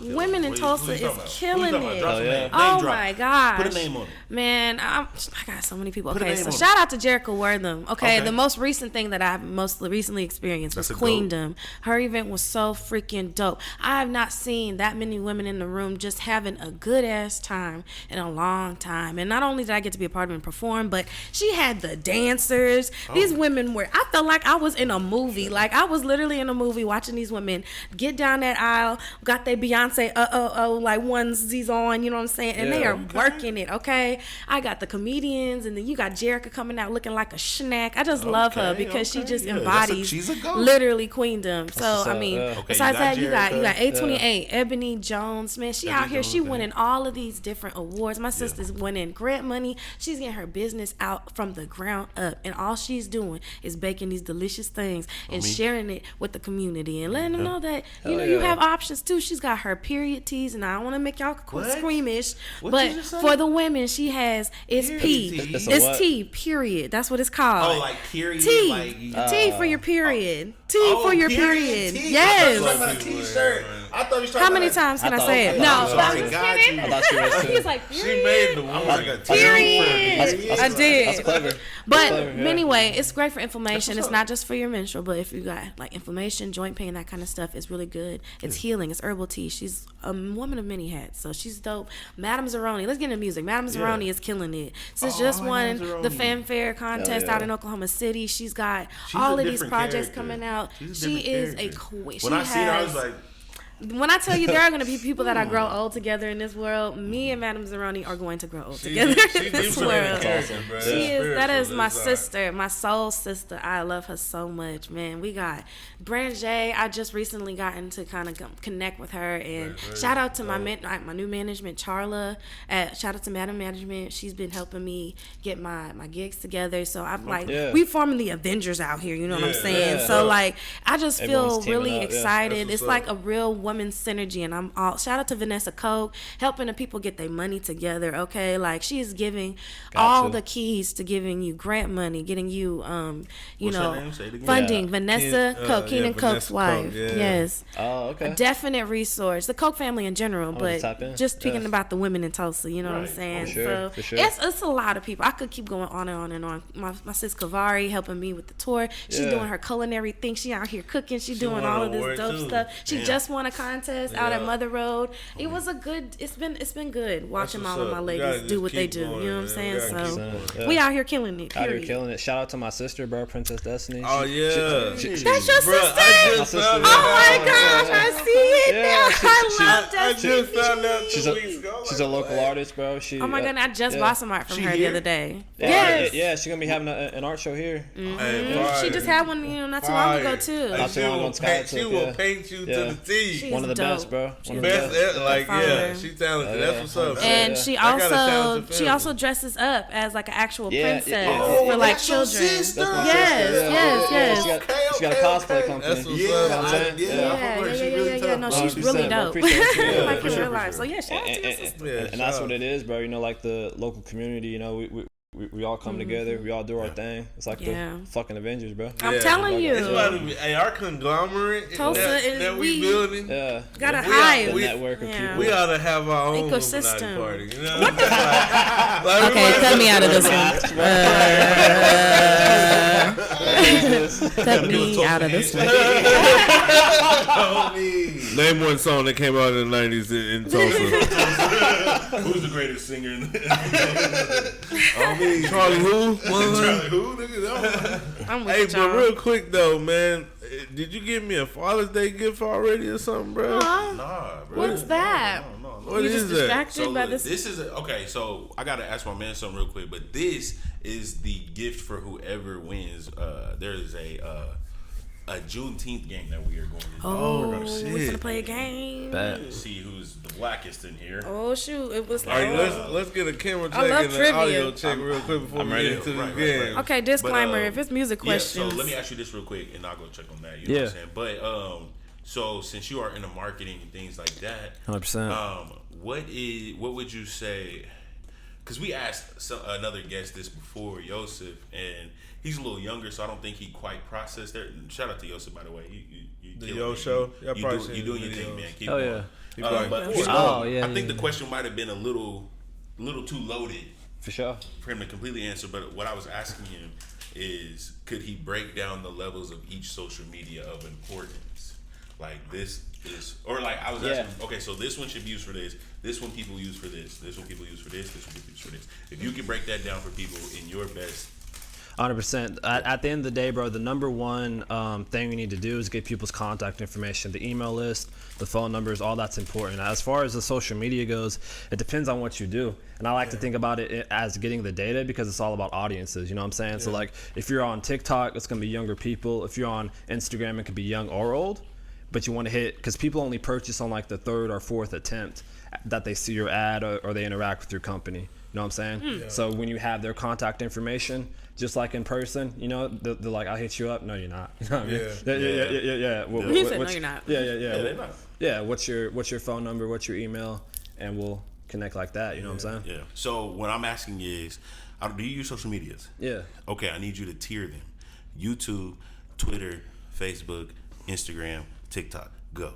Women in Tulsa is killing it. Oh my gosh! Put a name on it. Man, I got so many people. Okay, so shout out to Jerica Wortham. Okay, the most recent thing that I've most recently experienced was Queendom. Her event was so freaking dope. I have not seen that many women in the room just having a good ass time in a long time. And not only did I get to be a part of it and perform, but she had the dancers. These women I felt like I was in a movie. Like I was literally in a movie watching these women get down that aisle, got their Beyonce like onesies on, you know what I'm saying? And they are working it, okay? I got the comedians, and then you got Jerica coming out looking like a snack. I just love her because she just embodies literally queendom. So I mean, besides that, you got A28, Ebony Jones, man. She out here, she winning all of these different awards. My sister's winning grant money. She's getting her business out from the ground up, and all she's doing is baking these delicious things and sharing it with the community and letting them know that you have options too. She's got her period teas, and I don't want to make y'all quite squeamish, but for the women, she has it's P. It's T. Period. That's what it's called. Oh, like period. T. Like, T for your period. T for your period. Yes. I thought you was talking How many times can I say it? No, I was kidding. I thought she was too. He's like, she made the one. Period. I did. That's clever. But anyway, it's great for inflammation. It's not just for your menstrual, but if you got like inflammation, joint pain, that kind of stuff, it's really good. It's healing. It's herbal tea. She's a woman of many hats, so she's dope. Madame Zeroni. Let's get into music. Madame Zeroni is killing it. She's just won the fanfare contest out in Oklahoma City. She's got all of these projects coming out. She is a queen. When I seen her, I was like, when I tell you there are going to be people that grow old together in this world, me and Madame Zeroni are going to grow old together in this world. Awesome, that is my sister, my soul sister. I love her so much, man. We got Brand J. I just recently gotten to kind of connect with her, and shout out to my new management, Charla. Shout out to Madam Management. She's been helping me get my gigs together. So I'm we forming the Avengers out here. You know what I'm saying? So like, I just feel really excited. It's like a real women's synergy, and I'm all shout out to Vanessa Koch helping the people get their money together. Okay, like she is giving all the keys to giving you grant money, getting you funding. Yeah. Vanessa Koch, Keenan Koch's wife. Yes. Oh, okay. A definite resource. The Koch family in general, but just speaking Yes. about the women in Tulsa. You know what I'm saying? For sure. It's a lot of people. I could keep going on and on and on. My sis Kavari helping me with the tour. She's doing her culinary thing. She out here cooking. She doing all of this dope stuff. She just won a contest out at Mother Road. It was a good. It's been good watching all of my ladies do what they do. You know what I'm saying? So we out here killing it. Out here killing it. Shout out to my sister, bro, Princess Destiny. Oh yeah, that's your sister. Oh my gosh, I see it now. I love Destiny. I just found out 2 weeks ago. She's a local artist, bro. Oh my god, I just bought some art from her the other day. Yeah, she's gonna be having an art show here. She just had one, not too long ago too. Like, she will paint you to the T. One of the best, bro. She's talented. That's what's up. And she also dresses up as like an actual princess for like children. Yes. She got a cosplay company. That's what's up. Yeah. No, she's really dope. Like in real life. So yeah, shout out to your sister. And that's what it is, bro. Like the local community, we all come together. We all do our thing. It's like the fucking Avengers, bro. I'm telling you. It's about to be, our conglomerate Tulsa that we building. Got a hive. Network of people. We ought to have our own ecosystem party. You know? Like, okay, cut me out of this one. Cut me out of this one. Name one song that came out in the 90s in Tulsa. Who's the greatest singer in the Charlie who? Charlie who? Nigga, I'm with hey, y'all. but real quick though, man, did you give me a Father's Day gift already or something, bro? Nah, bro. What's that? No. What You is just that? distracted So by look, this. this is okay. So I gotta ask my man something real quick, but this is the gift for whoever wins. There is a Juneteenth game that we are going to do. Oh, Oh, we're shit. gonna play a game. See who's the blackest in here. Oh shoot! It was. All right, let's get a camera check I love and an trivia. audio check real quick before we get into the game. Okay, disclaimer: But, if it's music questions, so let me ask you this real quick, and I'll go check on that. You know what I'm saying? But so since you are into marketing and things like that, 100%. What would you say? Because we asked another guest this before, Yosef, and he's a little younger, so I don't think he quite processed that. And shout out to Yosef, by the way. You The Yo Show? You doing your thing, man. Keep going. I think the question might have been a little too loaded For sure. for him to completely answer. But what I was asking him is, could he break down the levels of each social media of importance? Like this is, or like I was asking, okay, so this one should be used for this one people use for this one people use for this one people use for this. If you could break that down for people in your best 100%. At the end of the day, bro, the number one thing we need to do is get people's contact information, the email list, the phone numbers, all that's important. As far as the social media goes, it depends on what you do. And I like to think about it as getting the data because it's all about audiences, you know what I'm saying? Yeah. So like if you're on TikTok, it's going to be younger people. If you're on Instagram, it could be young or old. But you want to hit, because people only purchase on like the third or fourth attempt that they see your ad or they interact with your company. You know what I'm saying? Yeah. So when you have their contact information, just like in person, you know, they're like, I'll hit you up. No, you're not. You know what I mean? Yeah. He said, no, you're not. Yeah. Yeah. What's your phone number? What's your email? And we'll connect like that. You know what I'm saying? Yeah. So what I'm asking is, do you use social medias? Yeah. Okay, I need you to tier them: YouTube, Twitter, Facebook, Instagram, TikTok. Go.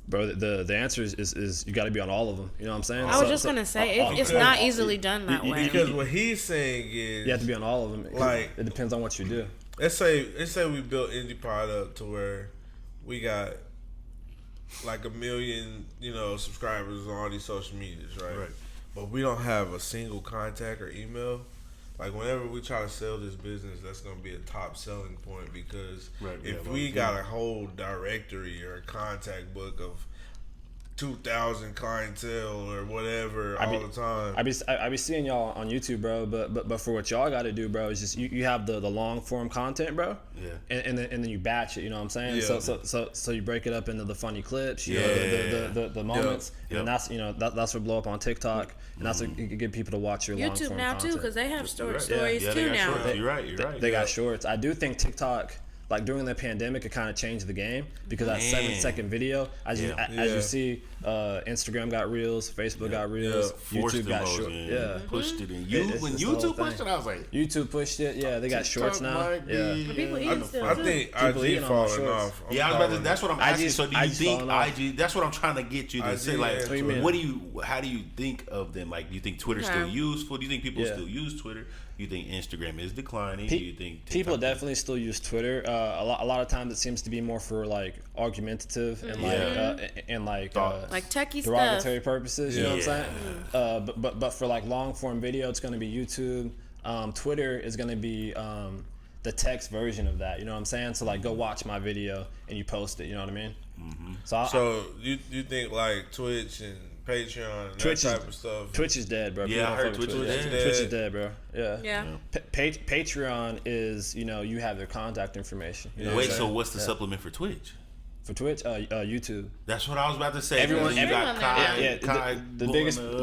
Bro, the answer is you got to be on all of them. You know what I'm saying? I was just gonna say it's not easily done that way. Because what he's saying is you have to be on all of them. Like it depends on what you do. Let's say we built Indy Pod up to where we got like 1 million, subscribers on all these social medias, right? But we don't have a single contact or email. Like whenever we try to sell this business, that's gonna be a top selling point because if we got a whole directory or a contact book of 2,000 clientele or whatever all the time. I be seeing y'all on YouTube, bro. But for what y'all got to do, bro, is just you have the long form content, bro. Yeah. And then you batch it. You know what I'm saying? Yeah. So you break it up into the funny clips, the moments, and that's that's what blow up on TikTok, and that's what you get people to watch your long form YouTube now content. too, because they have stories too now. You're right. They got shorts. I do think TikTok like during the pandemic, it kind of changed the game because that 7-second video, as you see, Instagram got Reels, Facebook got Reels, YouTube got short. Pushed it in. When YouTube pushed it, I was like, YouTube pushed it. Yeah, they got shorts now. People eating still. I think IG falling off. That's what I'm asking. So do you think IG? That's what I'm trying to get you to say. Like, how do you think of them? Like, do you think Twitter's still useful? Do you think people still use Twitter? Do you think Instagram is declining? Do you think people definitely still use Twitter? A lot of times it seems to be more for like argumentative and like techie derogatory stuff purposes. You know what I'm saying? But for like long form video, it's going to be YouTube. Twitter is going to be the text version of that. You know what I'm saying? So like, go watch my video and you post it. You know what I mean? Mm-hmm. So you think like Twitch and Patreon and that type of stuff? Twitch is dead, bro. Yeah, I heard Twitch was dead. Twitch is dead, bro. Yeah. Patreon is, you have their contact information. You know Wait, so what's the supplement for Twitch? For Twitch, YouTube. That's what I was about to say. Everyone got Kai, the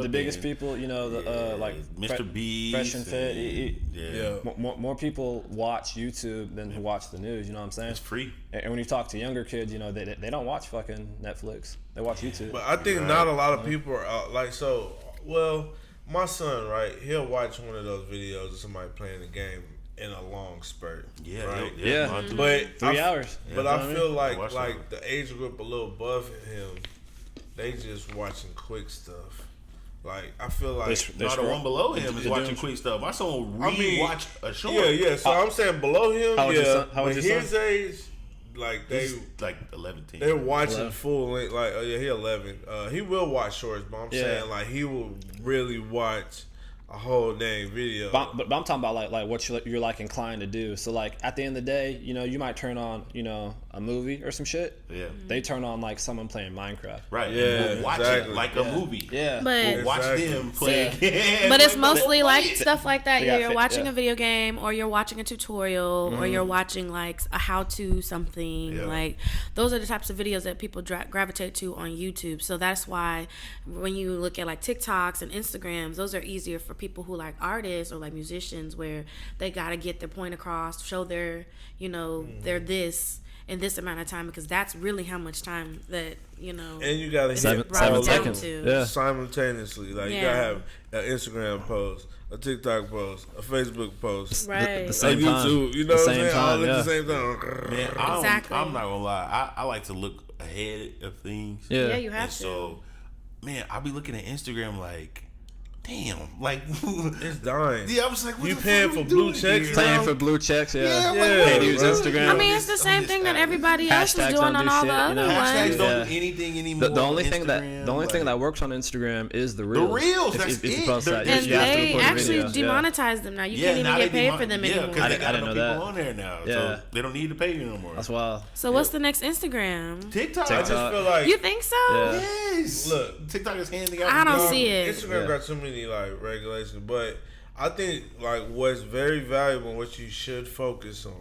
biggest people, like Mr. Beast, Fresh and Fit. More people watch YouTube than who watch the news. You know what I'm saying? It's free. And when you talk to younger kids, they don't watch fucking Netflix. They watch YouTube. But I think not a lot of people are like so. Well, my son, right? He'll watch one of those videos of somebody playing the game in a long spurt. But 3 hours. But I feel like the age group a little above him, they just watching quick stuff. Like I feel like not the one below him is watching quick stuff. My son will watch a short. Yeah. So I'm saying below him, How old is your son? His age, like he's like 11. They're watching full length. Like he 11. He will watch shorts, but I'm saying like he will really watch a whole dang video. But I'm talking about like what you're like inclined to do. So like at the end of the day, you might turn on a movie or some shit. Yeah. They turn on like someone playing Minecraft. Right. Yeah. We'll watch it like a movie. Yeah. But we'll watch them play. But it's mostly like stuff like that. You're watching a video game, or you're watching a tutorial, or you're watching like a how-to something. Yeah. Like those are the types of videos that people gravitate to on YouTube. So that's why when you look at like TikToks and Instagrams, those are easier for people who like artists or like musicians, where they gotta get their point across, show their they're this in this amount of time, because that's really how much time that and you gotta hit 7 seconds simultaneously. Like you gotta have an Instagram post, a TikTok post, a Facebook post, right? The same YouTube. Time. You know what I'm saying? All at the same time. Man, Exactly. I'm not gonna lie. I like to look ahead of things. Yeah, you have and to. So, man, I'll be looking at Instagram like, damn, like it's dying. Yeah, I was like, what you the paying fuck for blue checks? Paying for blue checks, Yeah. Pay to use Instagram. I mean, it's the same thing that everybody else is doing on all the other Hashtags ones. don't do anything anymore. The only thing Instagram, that works on Instagram is the reels. The reels, that's if you it. post that, And you have to they record actually videos, demonetize them now. You can't even get paid for them anymore. because they got I didn't enough know that. people on there now, Yeah. so they don't need to pay you no more. That's wild. So what's the next Instagram? TikTok. I just feel like You think so? Yeah. Yes. Look, TikTok is handing out. I don't see it. Instagram got too many like regulations, but I think like what's very valuable and what you should focus on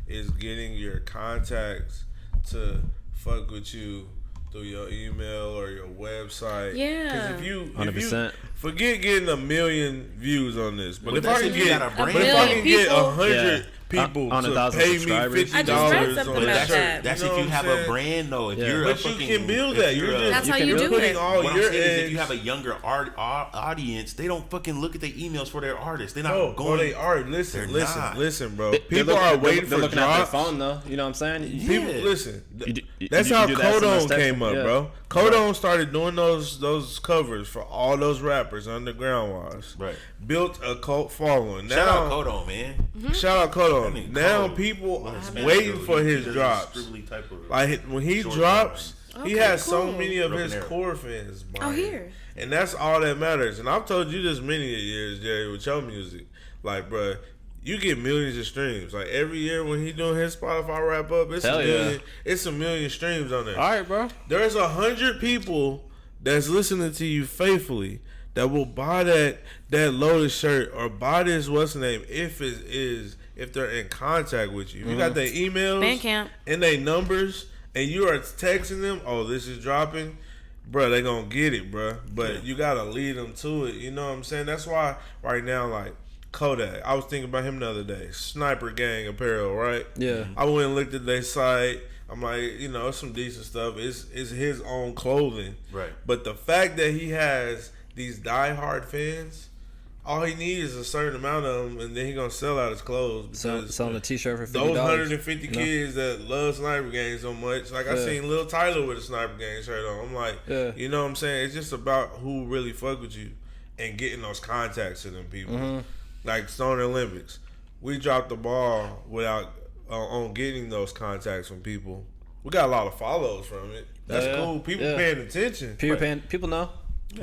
is getting your contacts to fuck with you through your email or your website. Yeah. Because if you 100%. forget getting 1 million views on this, but Well, if I can that's if you get, got a but brand. if I can get People. 100 people On to 1,000 pay me subscribers. I just read $50 something on about that that. That's you know if you what have I'm a saying? brand though. If Yeah. you're a But you fucking, can build if that. you're You're a- just That's how can you really do putting it. all What I'm your saying is, if eggs. you have a younger audience, they don't fucking look at their emails for their artists. They're not Bro, going. they are. Listen, They're listen, not. listen, bro. They're People looking- are waiting they're for looking at their drops. phone though. You know what I'm saying? People, Yeah. listen. You That's do how that SMS Codone text, came up, yeah. bro. Codone started doing those covers for all those rappers underground wise. Right. Built a cult following. Now, Shout out Codone, man. Shout out I Codone. mean, Now Codone people was are waiting special. for He his does drops. scribbly type of Like when he short drops, he Okay, has so cool. many of his Broken arrow. core fans. Oh, buying. here. And that's all that matters. And I've told you this many years, Jerry, with your music. Like, bruh, you get millions of streams. Like every year when he doing his Spotify wrap up, it's Hell a yeah. million. It's a million streams on there. All right, bro. There's 100 people that's listening to you faithfully that will buy that Lotus shirt or buy this what's the name if they're in contact with you. If you got their emails Bandcamp. and their numbers and you are texting them, oh, this is dropping, bro, they gonna get it, bro. But you gotta lead them to it. You know what I'm saying? That's why right now, like, Kodak. I was thinking about him the other day. Sniper Gang apparel, right? Yeah. I went and looked at their site. I'm like, it's some decent stuff. It's his own clothing. Right. But the fact that he has these diehard fans, all he needs is a certain amount of them, and then he gonna sell out his clothes. Selling a T-shirt for $50. Those 150 kids that love Sniper Gang so much. Like, I seen Lil Tyler with a Sniper Gang shirt on. I'm like, you know what I'm saying? It's just about who really fuck with you and getting those contacts to them people. Mm-hmm. Like Stoner Olympics, we dropped the ball without on getting those contacts from people. We got a lot of follows from it. That's cool. People paying attention. People know.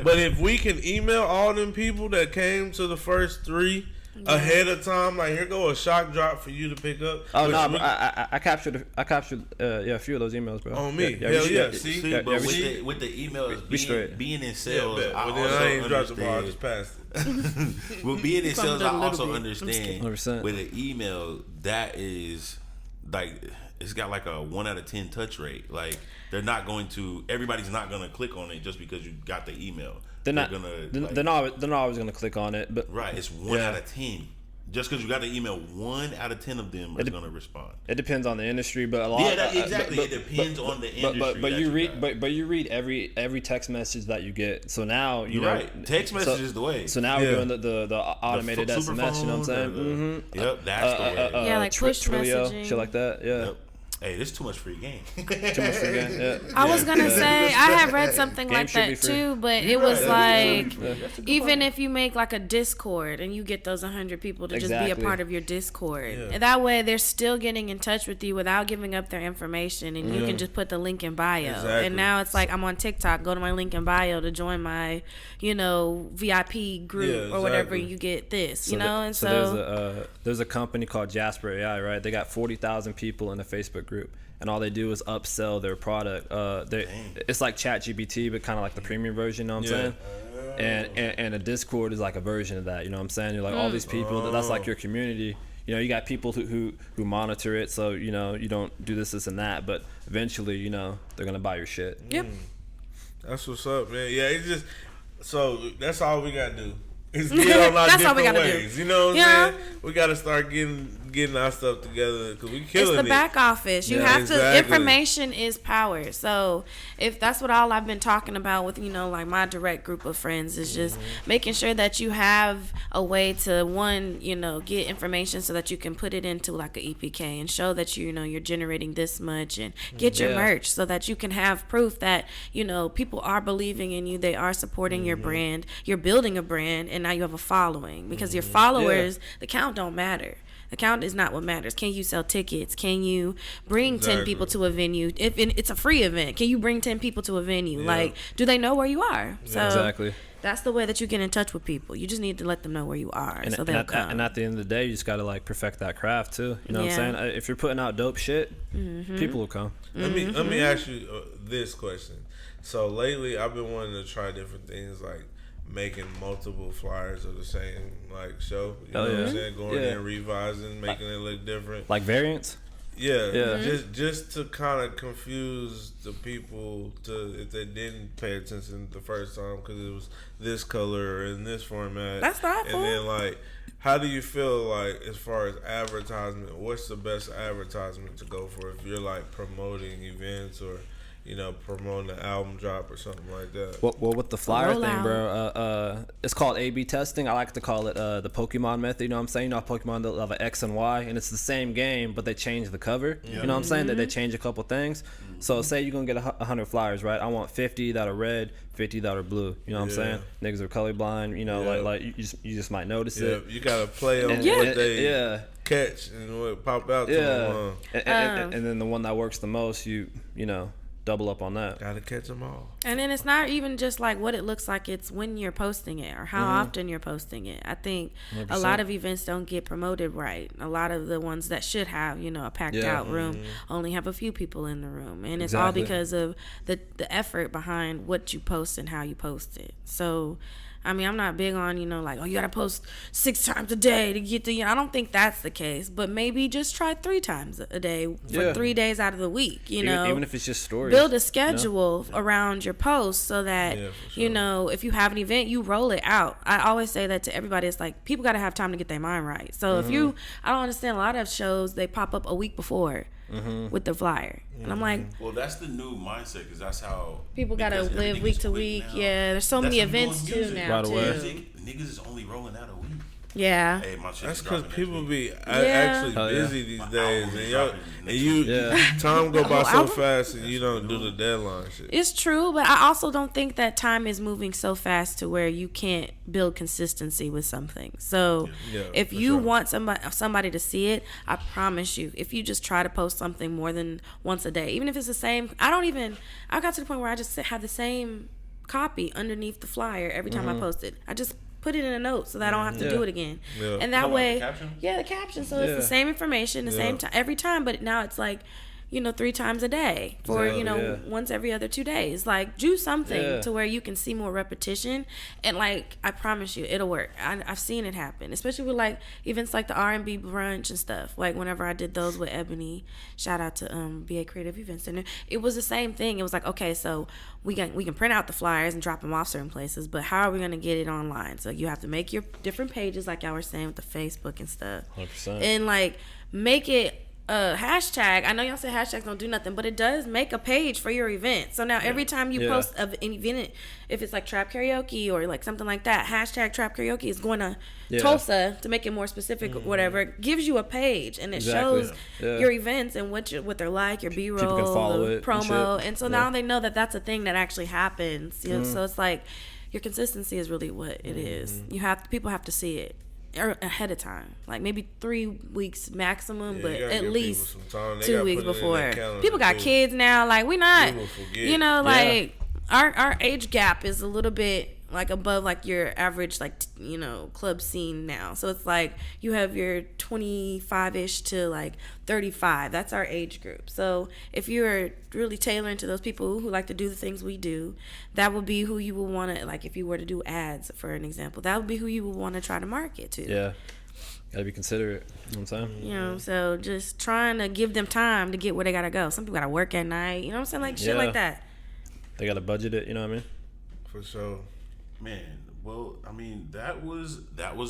But if we can email all them people that came to the first 3 ahead of time, like, here go a shock drop for you to pick up. Oh no, I captured a few of those emails, bro. On me, See, but with the emails being in sales, I ain't dropped the ball. I just passed it. Well, being in sales, I also understand 100%. with an email that is like, it's got like a 1 out of 10 touch rate. Like, everybody's not gonna click on it just because you got the email. They're not always gonna click on it, but right, it's 1 out of 10. Just because you got the email, 1 out of 10 of them is gonna respond. It depends on the industry, but a lot. Exactly. It depends on the industry. But you read every text message that you get. So now right. Text message is the way. So now we're doing the automated SMS. You know what I'm saying? Mm-hmm. Yep, that's the way. Like push messaging, shit like that. Yeah. Yep. Hey, this is too much free game. I was gonna say I have read something like that too, but it was like, even if you make like a Discord and you get those 100 people to just be a part of your Discord, and that way they're still getting in touch with you without giving up their information, and you can just put the link in bio. And now it's like, I'm on TikTok, go to my link in bio to join my VIP group or whatever. You get this, and so there's a company called Jasper AI, right? They got 40,000 people in the Facebook group, and all they do is upsell their product. It's like ChatGPT, but kind of like the premium version. You know what I'm saying? And a Discord is like a version of that. You know what I'm saying? You're like, all these people, that's like your community. You got people who monitor it, so you don't do this and that, but eventually they're gonna buy your shit. Yep. That's what's up, man. Yeah, it's just, so that's all we gotta do. Is get on our different ways. You know what I'm saying? We gotta start getting our stuff together, because we killing it. It's the back office. You have to. Information is power. So if that's what all I've been talking about with like my direct group of friends, is just making sure that you have a way to get information so that you can put it into like a EPK and show that you're generating this much, and get your merch so that you can have proof that people are believing in you, they are supporting your brand, you're building a brand, and now you have a following, because your followers, the count don't matter. The count is not what matters. Can you sell tickets? Can you bring 10 people to a venue? If it's a free event, can you bring 10 people to a venue? Like, do they know where you are? So exactly. That's the way that you get in touch with people. You just need to let them know where you are, so they'll come. And at the end of the day, you just got to like perfect that craft too. You know what I'm saying? If you're putting out dope shit, people will come. Let me ask you this question. So lately, I've been wanting to try different things, like making multiple flyers of the same like show. You know what I'm saying? Going in, revising, making it look different. Like variants? Yeah. Just to kind of confuse the people, if they didn't pay attention the first time, because it was this color or in this format. That's thoughtful. And then like, how do you feel like, as far as advertisement, what's the best advertisement to go for if you're like promoting events or promoting an album drop or something like that? Well, with the flyer thing, bro, it's called A/B testing. I like to call it the Pokemon method. You know what I'm saying? Pokemon, they'll have an X and Y, and it's the same game, but they change the cover. You know what I'm saying? That they change a couple things. So say you're gonna get 100 flyers, right? I want 50 that are red, 50 that are blue. You know what I'm saying? Niggas are colorblind. Like you just might notice it. You gotta play on what they catch and what pop out to them. And then the one that works the most, you double up on that. Gotta catch them all. And then it's not even just like what it looks like, it's when you're posting it or how often you're posting it. I think 100%. A lot of events don't get promoted right. A lot of the ones that should have a packed out room only have a few people in the room, and it's all because of the effort behind what you post and how you post it. So I mean, I'm not big on, like, oh, you got to post 6 times a day to get the, I don't think that's the case. But maybe just try 3 times a day for 3 days out of the week, Even if it's just stories. Build a schedule around your posts so that, if you have an event, you roll it out. I always say that to everybody. It's like, people got to have time to get their mind right. So if I don't understand, a lot of shows, they pop up a week before. With the flyer, and I'm like, well, that's the new mindset because that's how people gotta live week to week. Now. Yeah, there's so many events too now. Too. Niggas is only rolling out a week. Yeah, hey, that's because people be actually busy these days, and you time go by so fast, and you don't do the deadline shit. It's true, but I also don't think that time is moving so fast to where you can't build consistency with something. So if you want somebody to see it, I promise you, if you just try to post something more than once a day, even if it's the same, I got to the point where I just have the same copy underneath the flyer every time I post it. I just put it in a note so that I don't have to do it again. And that way, the caption. So it's the same information, the same time every time, but now it's like, 3 times a day for, once every other 2 days. Like, do something to where you can see more repetition. And, like, I promise you, it'll work. I've seen it happen, especially with, like, events like the R&B brunch and stuff. Like, whenever I did those with Emani, shout out to BA Creative Event Center, it was the same thing. It was like, okay, so we can print out the flyers and drop them off certain places, but how are we going to get it online? So you have to make your different pages, like y'all were saying, with the Facebook and stuff. 100%. And, like, make it hashtag. I know y'all say hashtags don't do nothing, but it does make a page for your event. So now every time you post an event, if it's like trap karaoke or like something like that, hashtag trap karaoke is going to Tulsa to make it more specific or whatever. It gives you a page and it shows your events and what they're like, your B-roll, the promo, and so now they know that that's a thing that actually happens. So it's like your consistency is really what it is. People have to see it ahead of time, like maybe 3 weeks maximum, but at least 2 weeks before. People got kids now, like we not, like our age gap is a little bit like above like your average like club scene now. So it's like you have your 25ish to like 35. That's our age group. So if you're really tailoring to those people who like to do the things we do, that would be who you would want to, like if you were to do ads for an example, that would be who you would want to try to market to. Yeah. Gotta be considerate. You know what I'm saying? So just trying to give them time to get where they gotta go. Some people gotta work at night, you know what I'm saying? Like shit like that. They gotta budget it, you know what I mean? For sure. Man, well, I mean, that was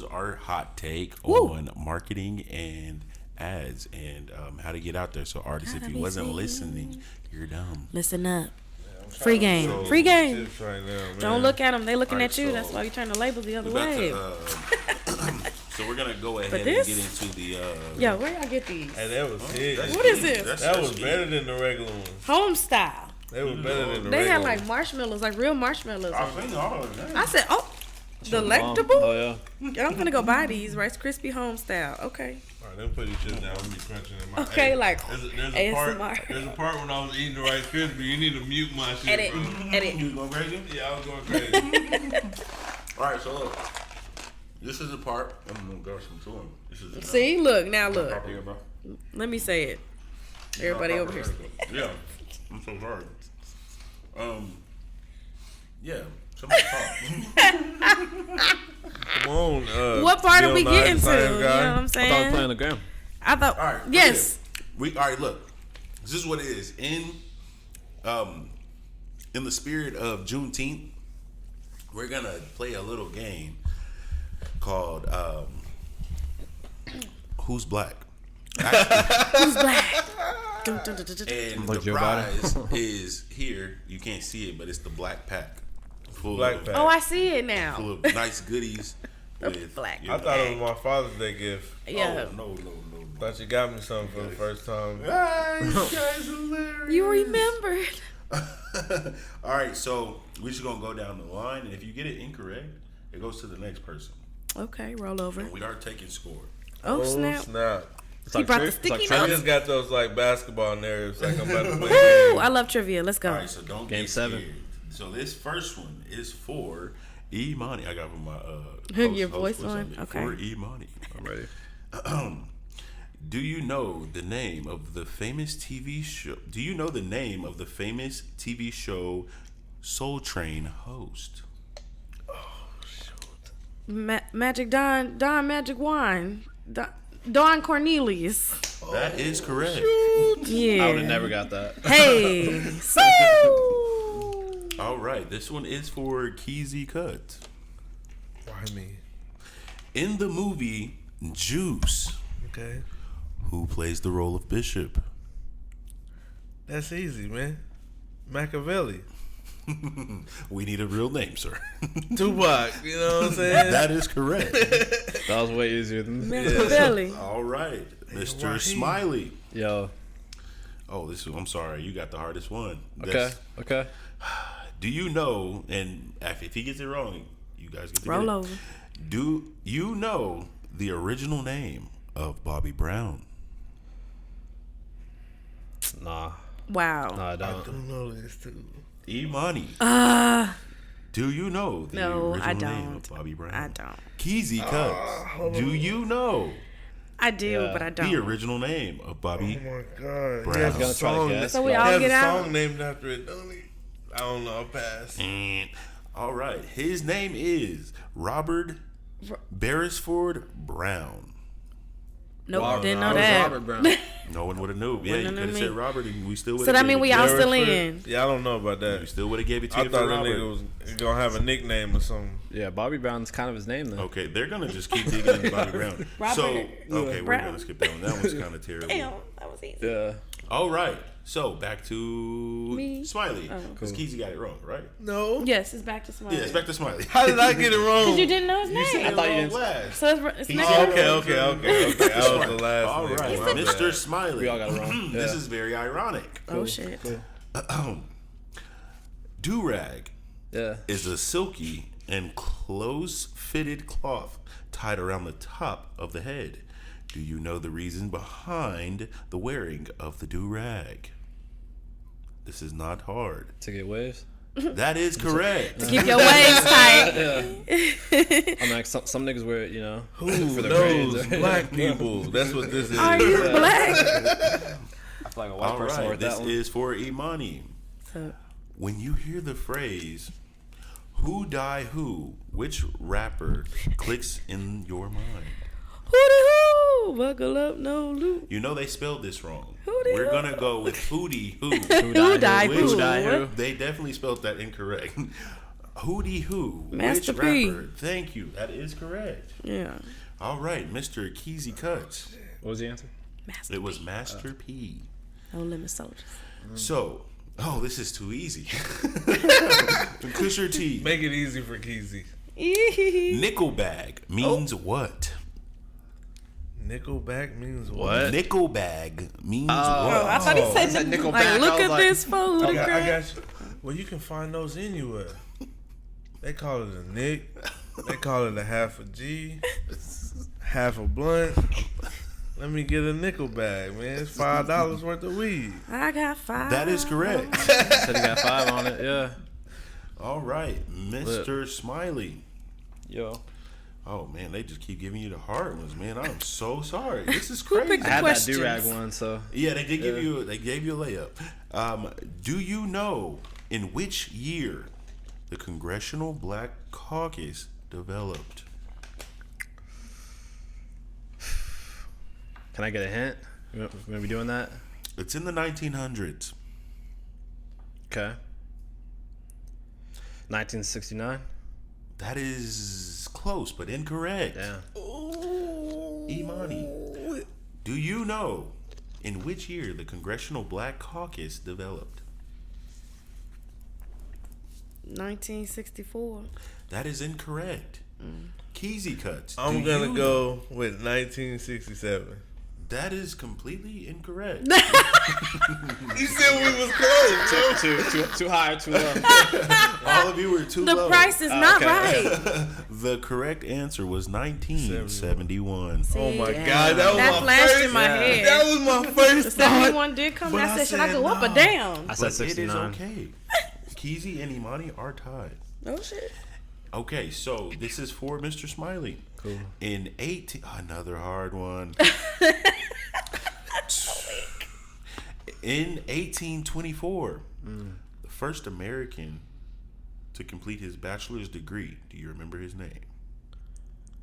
our hot take on marketing and ads and how to get out there. So, artists, if you wasn't listening, you're dumb. Listen up. Free game. Free game. Right now, don't look at them. They looking at you. That's why you turn the label the other way. So we're going to go ahead and get into the... Yo, where y'all get these? Hey, that was it. What is this? That was better than the regular ones. Home style. They were better than the They regular had like ones. marshmallows, like real marshmallows. I said, delectable? Oh, yeah. I'm gonna go buy these Rice Krispie home style. Okay. All right, let me put these shit down. I'm be crunching in my okay, hey, like there's a part when I was eating the Rice Krispie. You need to mute my shit. Edit. You was going crazy? Yeah, I was going crazy. All right, so look. This is the part. I'm gonna go some to him. This is See, look now, look. Here, bro. Let me say it. Everybody over here. Yeah, I'm so sorry. Yeah. Somebody talk. Come on. What part are we getting to? You know what guy. I'm saying? I thought we were playing the gram. I thought. All right. Yes. All right. Look, this is what it is. In the spirit of Juneteenth, we're gonna play a little game called Who's Black? Who's black? And the prize is here. You can't see it, but it's the black pack. Black pack. Oh, I see it now. Full of nice goodies. With black. I thought it was my Father's Day gift. Yeah. Oh, no. Thought you got me something for the first time. Ah, you guys hilarious. You remembered. All right, so we're just gonna go down the line, and if you get it incorrect, it goes to the next person. Okay, roll over. And we are taking score. Oh, snap. It's He like brought the it's like sticky I notes. just got those like basketball narratives. Like I'm about to play. Woo! I love trivia. Let's go. All right, so don't Game get 7. scared. So this first one is for Emani. I got from my Your voice host one? Okay. For Emani. I'm ready. Do you know the name of the famous TV show? Do you know the name of the famous TV show Soul Train host? Magic Don Magic Wine. Don Cornelius. That is correct. Yeah. I would have never got that. Hey. All right, this one is for Keezy Cut. Why me? In the movie Juice, Okay. who plays the role of Bishop? That's easy, man. Machiavelli. We need a real name, sir. Tupac, you know what I'm saying? That is correct. That was way easier than Machiavelli. All right, Mr. Raheem. Smiley. Yo. Oh, I'm sorry, you got the hardest one. Okay. Do you know, and if he gets it wrong, you guys get to Roll get it. over. Do you know the original name of Bobby Brown? Nah. Wow. Nah, I I don't. don't know this too. Imani. Do you know the No, original I name don't. of Bobby Brown? I don't. Keezy Cuts. Do you know I do, Yeah. but I don't. the original name of Bobby? Oh my god. Brown. He has I a was gonna try to song. guess, So we He all has get a out? song named after it, don't he? I don't know. I'll pass. And all right, his name is Robert Beresford Brown. Nope, didn't I know was that. Robert Brown. No one would have knew. Yeah, you Wouldn't could have have said me. Robert, and we still would. So that mean we all still Beresford? in. Yeah, I don't know about We that. still would have gave it to I you thought for that Robert. nigga was gonna have a nickname or something. Yeah, Bobby Brown's kind of his name then. Okay, they're gonna just keep digging into Bobby Brown. Robert So okay, we're Brown. gonna skip that one. That one's kind of terrible. Damn, that was easy. Yeah. All right, so back to Me? Smiley Oh. because Keezy got it wrong, right? No. Yes, it's back to Smiley. Yeah, it's back to Smiley. How did I get it wrong? Because you didn't know his You said name. it thought you wrong didn't- last. So it's Oh, nigga. okay. I was the last. All nigga. right, My bad. Mr. Smiley. We all got it wrong. This Yeah. is very ironic. Oh shit. Do-rag Yeah. is a silky and close-fitted cloth tied around the top of the head. Do you know the reason behind the wearing of the do-rag? This is not hard. To get waves. That is correct. Keep your waves tight. I mean, like some niggas wear it, you know, Who for the knows? braids. Black people. That's what this is. Are you black? I feel like a white All person right, wore this that one. is for Imani. So, When you hear the phrase, who die who, which rapper clicks in your mind? hootie hoo, buckle up, no loot. You know they spelled this wrong. Hootie We're hoo. gonna go with Hootie Who. Who died Which- who? Who died who? They definitely spelled that incorrect. Hootie Who. Master which P. rapper? Thank you. That is correct. Yeah. All right, Mr. Keezy Cuts. What was the answer? Master It was Master P. No Limit Soldiers. So, this is too easy. Pusher T. Make it easy for Keezy. Nickelbag means what? Nickelback means what? What? Nickelbag means Oh, I what? thought he Oh, said said nickel. Nickelback. Like, look I was at like- this food. I got you. Well, you can find those anywhere. They call it a nick. They call it a half a G, half a blunt. Let me get a nickel bag, man. It's $5 worth of weed. I got 5. That is correct. Said he got 5 on it. Yeah. All right, Mr. Smiley. Yo. Oh man, they just keep giving you the hard ones, man. I'm so sorry. This is Who crazy. picked I had Questions. that do-rag one, so. Yeah, they did give you. They gave you a layup. Do you know in which year the Congressional Black Caucus developed? Can I get a hint? We're gonna be doing that? It's in the 1900s. Okay. 1969? That is close, but incorrect. Yeah. Imani, do you know in which year the Congressional Black Caucus developed? 1964. That is incorrect. Keezy Cuts. I'm do gonna you- go with 1967. That is completely incorrect. You said we was close. Too high or too low? All of you were too The low. price is not okay. right. The correct answer was 1971. Oh my Yeah. God, that was That my flashed first. in my head. That was my first The thought. 71 did come. But I I said, should I said go up or no. down? I said But it is 69. okay. Keezy and Imani are tied. Oh shit. Okay, so this is for Mr. Smiley. Cool. In 18, another hard one. In 1824, the first American to complete his bachelor's degree. Do you remember his name?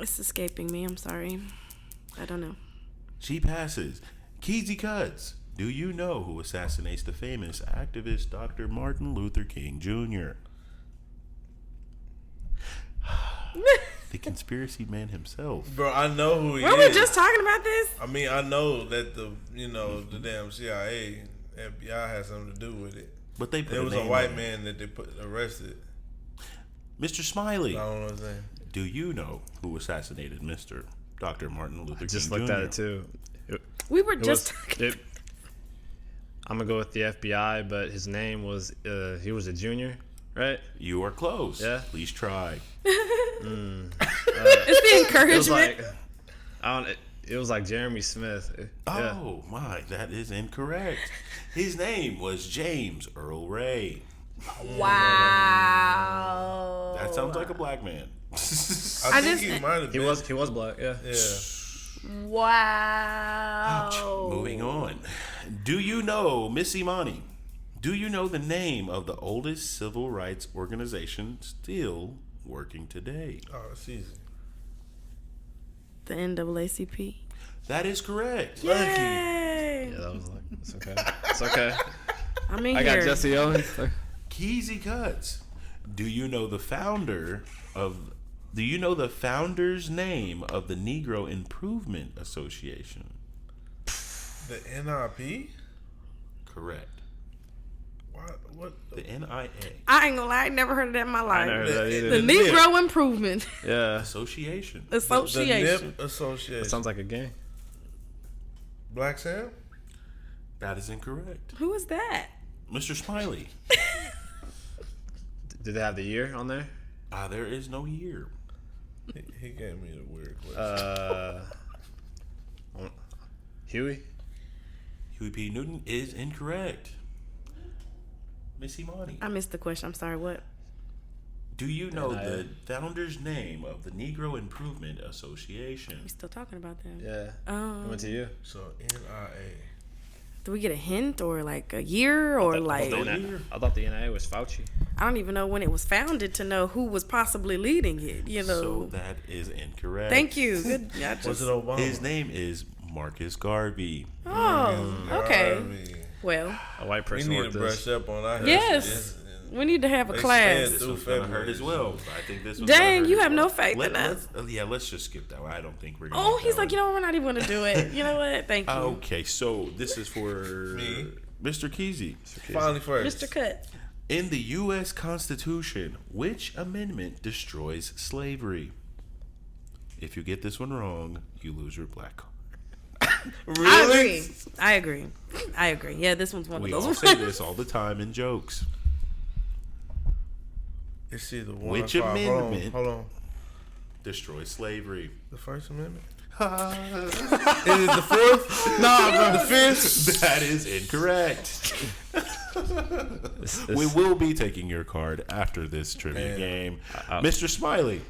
It's escaping me. I'm sorry. I don't know. She passes. Keezy Cuts. Do you know who assassinates the famous activist Dr. Martin Luther King Jr.? The conspiracy man himself. Bro, I know who he Were is. we just talking about this? I mean, I know that the damn CIA, FBI has something to do with it. But they put There was a name white on it. man that they arrested. Mr. Smiley. I don't know his name. Do you know who assassinated Mr. Dr. Martin Luther King Just Jr.? looked at it too. We were It just was, talking. I'm gonna go with the FBI, but his name was he was a junior, right? You are close. Yeah. Please try. It's the It was encouragement. like it was like Jeremy Smith. Yeah. Oh my, that is incorrect. His name was James Earl Ray. Wow. That sounds like a black man. I I think just- he might have He been. was black. Yeah. Yeah. Wow. Moving on. Do you know, Miss Emani, do you know the name of the oldest civil rights organization still working today? Oh, it's easy. The NAACP. That is correct. Yay. Yeah, that was like it's okay. It's okay. I'm in I here. got Jesse Owens. Keezy Cuts. Do you know the founder's name of the Negro Improvement Association? The NIP? Correct. What? The NIA I ain't gonna lie, I never heard of that in my life. never heard of that either. The Negro Improvement Yeah. Association. The Association. NIP Association. That sounds like a game. Black Sam? That is incorrect. Who is that? Mr. Smiley. Did they have the year on there? There is no year. He gave me the weird question. Huey. Huey P. Newton is incorrect. Miss Emani. I missed the question. I'm sorry. What? Do you know NIA. the founder's name of the Negro Improvement Association? We still talking about that? Yeah. Um, I went to you. So NIA. Do we get a hint or like a year or like? I thought the NIA was Fauci. I don't even know when it was founded to know who was possibly leading it. You know. So that is incorrect. Thank you. Good. I Was just, it Obama? His name is Marcus Garvey. oh, okay. Garvey. Well, A white We person need to worked brush this. up on our yes. history. We need to have a They class. said- This was gonna hurt as well. I think this was Dang, gonna hurt you as have well. no faith in us. Let's just skip that one. I don't think we're gonna Oh, get he's that like, you know what? We're not even going to do it. You know what? Thank you. one. Okay, so this is for Me? Mr. Keezy. Finally first. Mr. Cut. In the U.S. Constitution, which amendment destroys slavery? If you get this one wrong, you lose your black card. Really? I agree. Yeah, this one's one We of all those say ones. this all the time in jokes. It's either one Which or five. amendment? Hold on. Destroys slavery. The First Amendment? Is it the fourth? No, the fifth. That is incorrect. We will be taking your card after this trivia game. Mr. Smiley,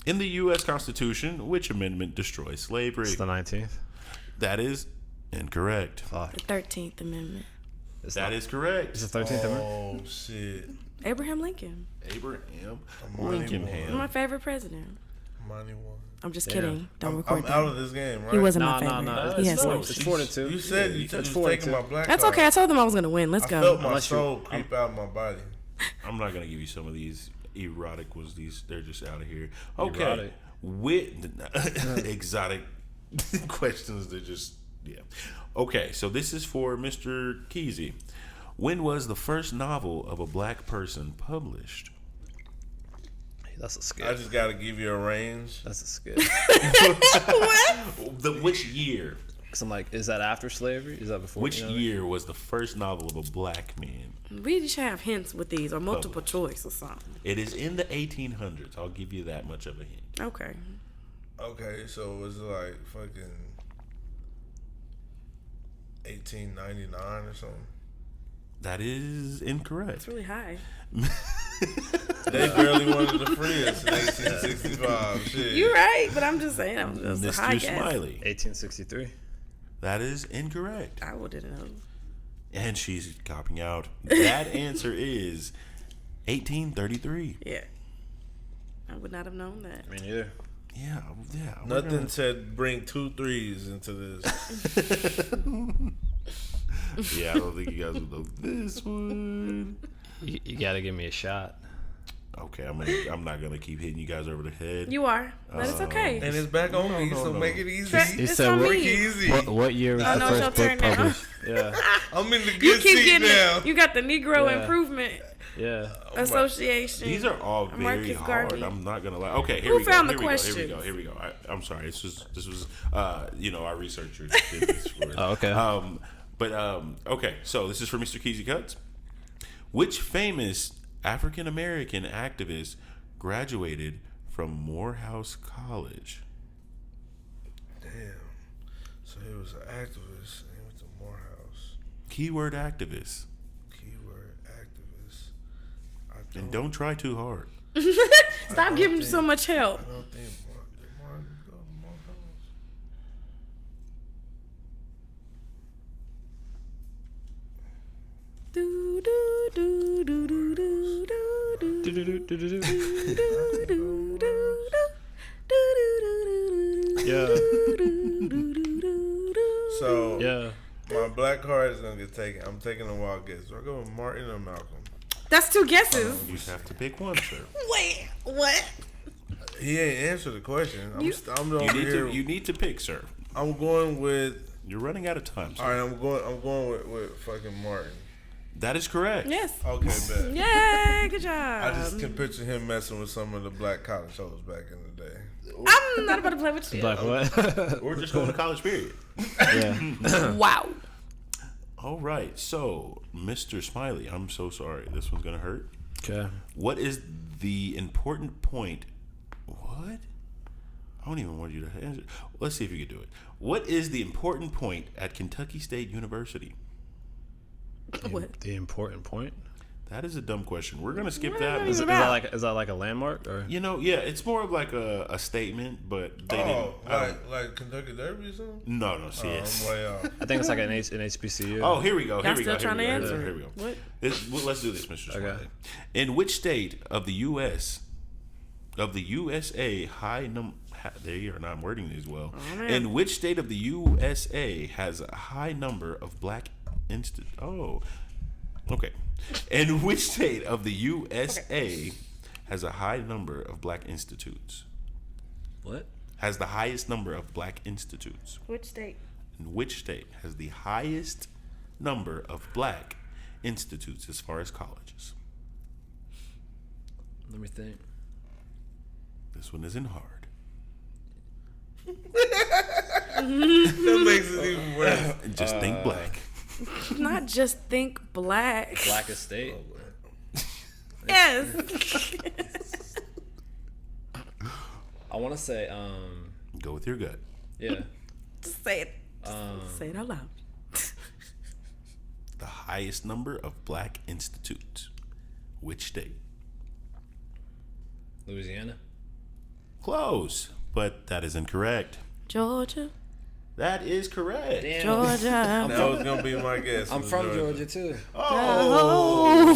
in the U.S. Constitution, which amendment destroys slavery? It's the 19th. That is incorrect. The 13th Amendment. That is correct. It's the 13th Amendment. Oh, shit. Abraham Lincoln. Abraham Amani Lincoln. won. My favorite president. Money one. I'm just Yeah. kidding. Don't I'm record out that. of this game, right? He wasn't No, my no, favorite. no. He It's has four. It's 4-2. You said you It's was 4-2. taking my black That's card. okay. I told them I was going to win. Let's I go. felt my Unless you- soul creep out of my body. I'm not gonna give you some of these erotic ones. They're just out of here. Okay, Erotic. with exotic questions. They're just Okay, so this is for Mr. Keezy. When was the first novel of a black person published? That's a skip. I just got to give you a range. That's a skip. Which year? So I'm like, is that after slavery? Is that before? Which you know what I mean? year was the first novel of a black man? We just have hints with these or multiple choice or something. It is in the 1800s. I'll give you that much of a hint. Okay. Okay, so it was like fucking 1899 or something. That is incorrect. It's really high. They barely wanted to free us in 1865. Shit. You're right, but I'm just saying. I'm just a high Mr. guess. Smiley. 1863. That is incorrect. I wouldn't know. And she's copping out. That answer is 1833. Yeah. I would not have known that. Me neither. Yeah. Nothing said bring 2 threes into this. Yeah, I don't think you guys would know this one. You gotta give me a shot. Okay, I'm not gonna keep hitting you guys over the head. You are, but it's okay. And it's back on me, so make it easy. It's on Make me. it easy. What year was I the know it's your first book turn now. published? Yeah, I'm in the You good keep seat getting now. it. You got the Negro Yeah. Improvement yeah. Association. These are all very Marcus hard. Garvey. I'm not gonna lie. Okay, here Who we go. found the Here we questions? go. Here we go. I'm sorry. This was our researchers did this for us. Oh, okay. Okay. So this is for Mr. Keezy Cuts. Which famous African American activist graduated from Morehouse College? Damn. So he was an activist and he went to Morehouse. Keyword activist. Keyword activist. And don't try too hard. Stop giving so much help. I don't think Martin go to Morehouse. Do do do do do do do do. Yeah. So Yeah. my black card is gonna get taken. I'm taking a wild guess. Do I go with Martin or Malcolm? That's 2 guesses. You have to pick one, sir. Wait, what? He ain't answered the question. I'm over here. You need to pick, sir. I'm going with. You're running out of time, sir. All right, I'm going with fucking Martin. That is correct. Yes. Okay, bet. Yay, good I job. just can picture him messing with some of the black college shows back in the day. I'm not about to play with you. Like what? Or just going to college, period. Yeah. Wow. All right. So, Mr. Smiley, I'm so sorry. This one's going to hurt. Okay. What is the important point? What? I don't even want you to answer. Let's see if you can do it. What is the important point at Kentucky State University? What? The important point? That is a dumb question. We're going to skip that. Is it Is that like a landmark or? You know, yeah, it's more of like a statement, but they didn't. Like Kentucky Derby or something? No, see, I'm way off. I think it's like an HBCU. Oh, here we go. Y'all still trying to answer? Here we go. What? Let's do this, Mr. Smiley. Okay. In which state of the USA high number? There you are. Now I'm wording these well. Oh, man. In which state of the USA has a high number of black okay. In which state of the USA has a high number of black institutes? What? Has the highest number of black institutes? Which state? In which state has the highest number of black institutes as far as colleges? Let me think. This one isn't hard. That makes it even worse. Just think black. Not just think black. Blackest state. Yes. I want to say Go with your gut. yeah. Just say it. Say it out loud. The highest number of black institutes. Which state? Louisiana. Close, but that is incorrect. Georgia. That is correct. Damn. Georgia. That was gonna be my guess. I'm from Georgia too. Oh,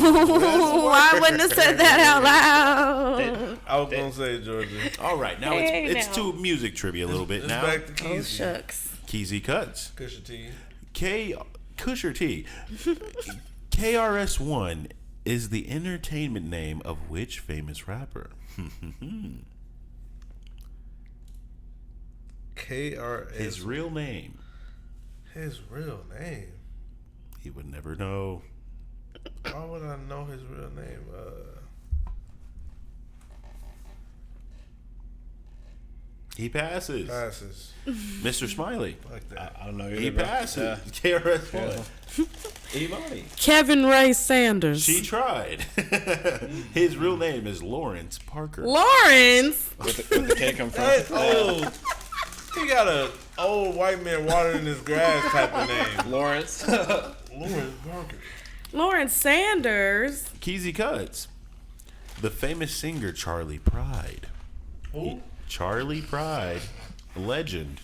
I wouldn't have said that out loud. I was gonna say Georgia. All right, now Hey, it's now. to music trivia a little bit It's now. back to Oh, Keezy. shucks. Keezy Cuts. Cushion T. Kusher T. KRS-One is the entertainment name of which famous rapper? KRS. His real name. His real name. He would never know. Why would I know his real name? He passes. Passes. Mr. Smiley. Like that. I don't know. He either, bro. passes. KRS-One. Imani. Kevin Ray Sanders. She tried. His real name is Lawrence Parker. Lawrence. Where the K come from? That's old. He got a old white man watering his grass type of name. Lawrence. Lawrence Parker. Lawrence Sanders. Keezy Cuts. The famous singer Charlie Pride. Who? Charlie Pride, a legend,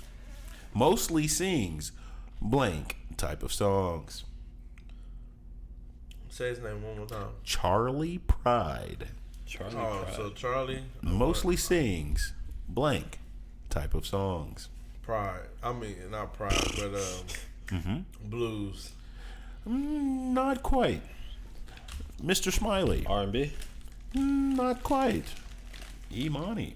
mostly sings blank type of songs. Say his name one more time. Charlie Pride Charlie Oh, Pride. so Charlie. mostly sings blank type of songs? Pride. I mean, not pride, but blues. Not quite. Mr. Smiley. R&B. Not quite. Emani.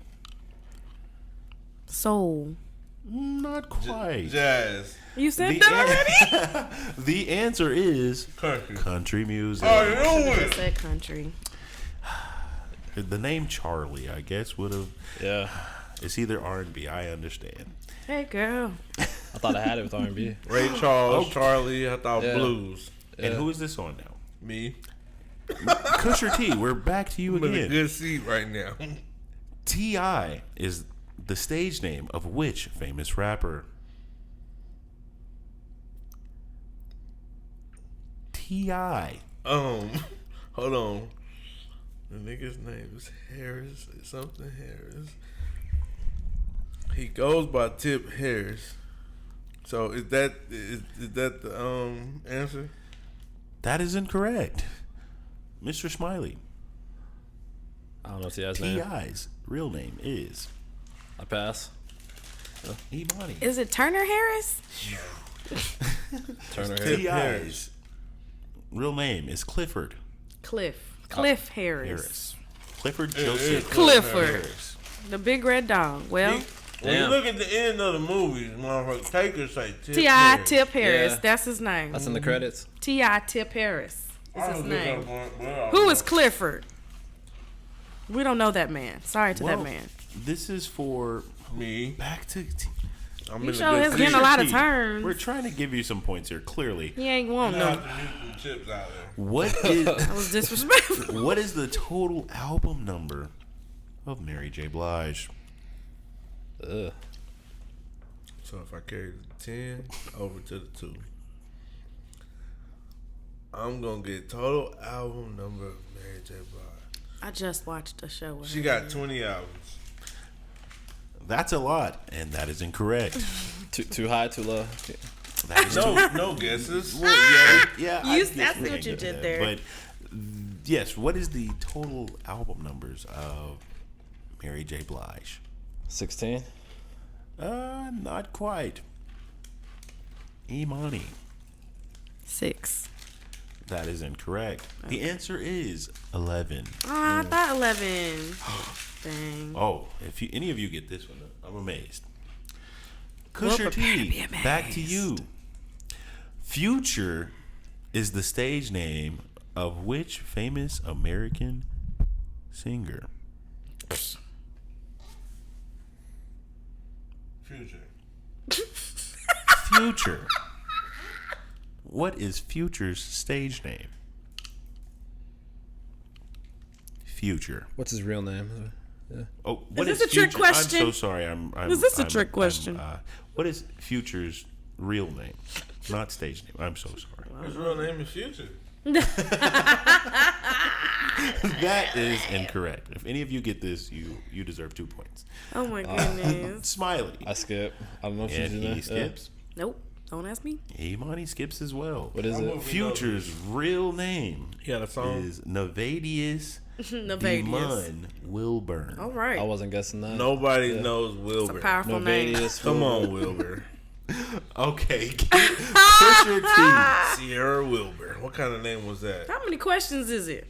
Soul. Not quite. Jazz. You said that already? The answer is Country music. Oh, you know I it. said country. The name Charlie, I guess, would have. Yeah. It's either R&B. I understand. Hey, girl. I thought I had it with R&B. Ray Charles, Charlie. I thought Yeah. blues. And who is this on now? Me. Kusher T. We're back to you I'm in a again. good seat right now. T.I. is the stage name of which famous rapper? T.I. Hold on. The nigga's name is Harris. Something Harris. He goes by Tip Harris. So is that the answer? That is incorrect. Mr. Smiley. I don't know T.I.'s name. T.I.'s real name is I pass. Emani. Is it Turner Harris? Turner. Tip T.I.'s real name is Clifford Cliff Harris. Harris. Clifford Joseph Clifford. Harris. The big red dog. Well, When you Damn. look at the end of the movie, motherfucker, Taker say Tip T.I. Harris. Tip Harris. Yeah. That's his name. That's in the credits. T.I. Tip Harris is I his was name. looking up on- Who is Clifford? We don't know that man. Sorry to Well, that man. This is for me? back to. I'm You in sure a has good getting seat. a lot of T. turns. We're trying to give you some points here. Clearly, He ain't want I have no. to leave some chips out there. what is That was disrespectful. what is the total album number of Mary J. Blige? Ugh. So if I carry the 10 over to the 2, I'm going to get total album number of Mary J. Blige. I just watched a show with She her. got 20 albums. That's a lot, and that is incorrect. Too high, too low. That is No guesses. Well, yeah. You- guess that's we what can you get did that. there. But yes, what is the total album numbers of Mary J. Blige? 16. Not quite. Emani. 6. That is incorrect. The answer is 11. Oh, I thought 11. Dang. Oh, if any of you get this one, I'm amazed. Well, Kusher prepare to T, be amazed. back to you. Future is the stage name of which famous American singer? Future. Future. What is Future's stage name? Future. What's his real name? Oh, what this a trick Future? question? I'm so sorry. Is this a trick question? What is Future's real name? Not stage name. I'm so sorry. His real name is Future. That is incorrect. If any of you get this, you deserve 2 points. Oh my goodness. Smiley. I skip. I don't know if she's And in he there. skips. Nope. Don't ask me. Emani skips as well. What is it? Future's real name He had a song. is Nevadius Nevadius. Demon Wilburn. All right. I wasn't guessing that. Nobody knows It's a Wilbur. powerful name. Novadius. Come on, Wilbur. Okay. Pusher T. Sierra Wilbur. What kind of name was that? How many questions is it?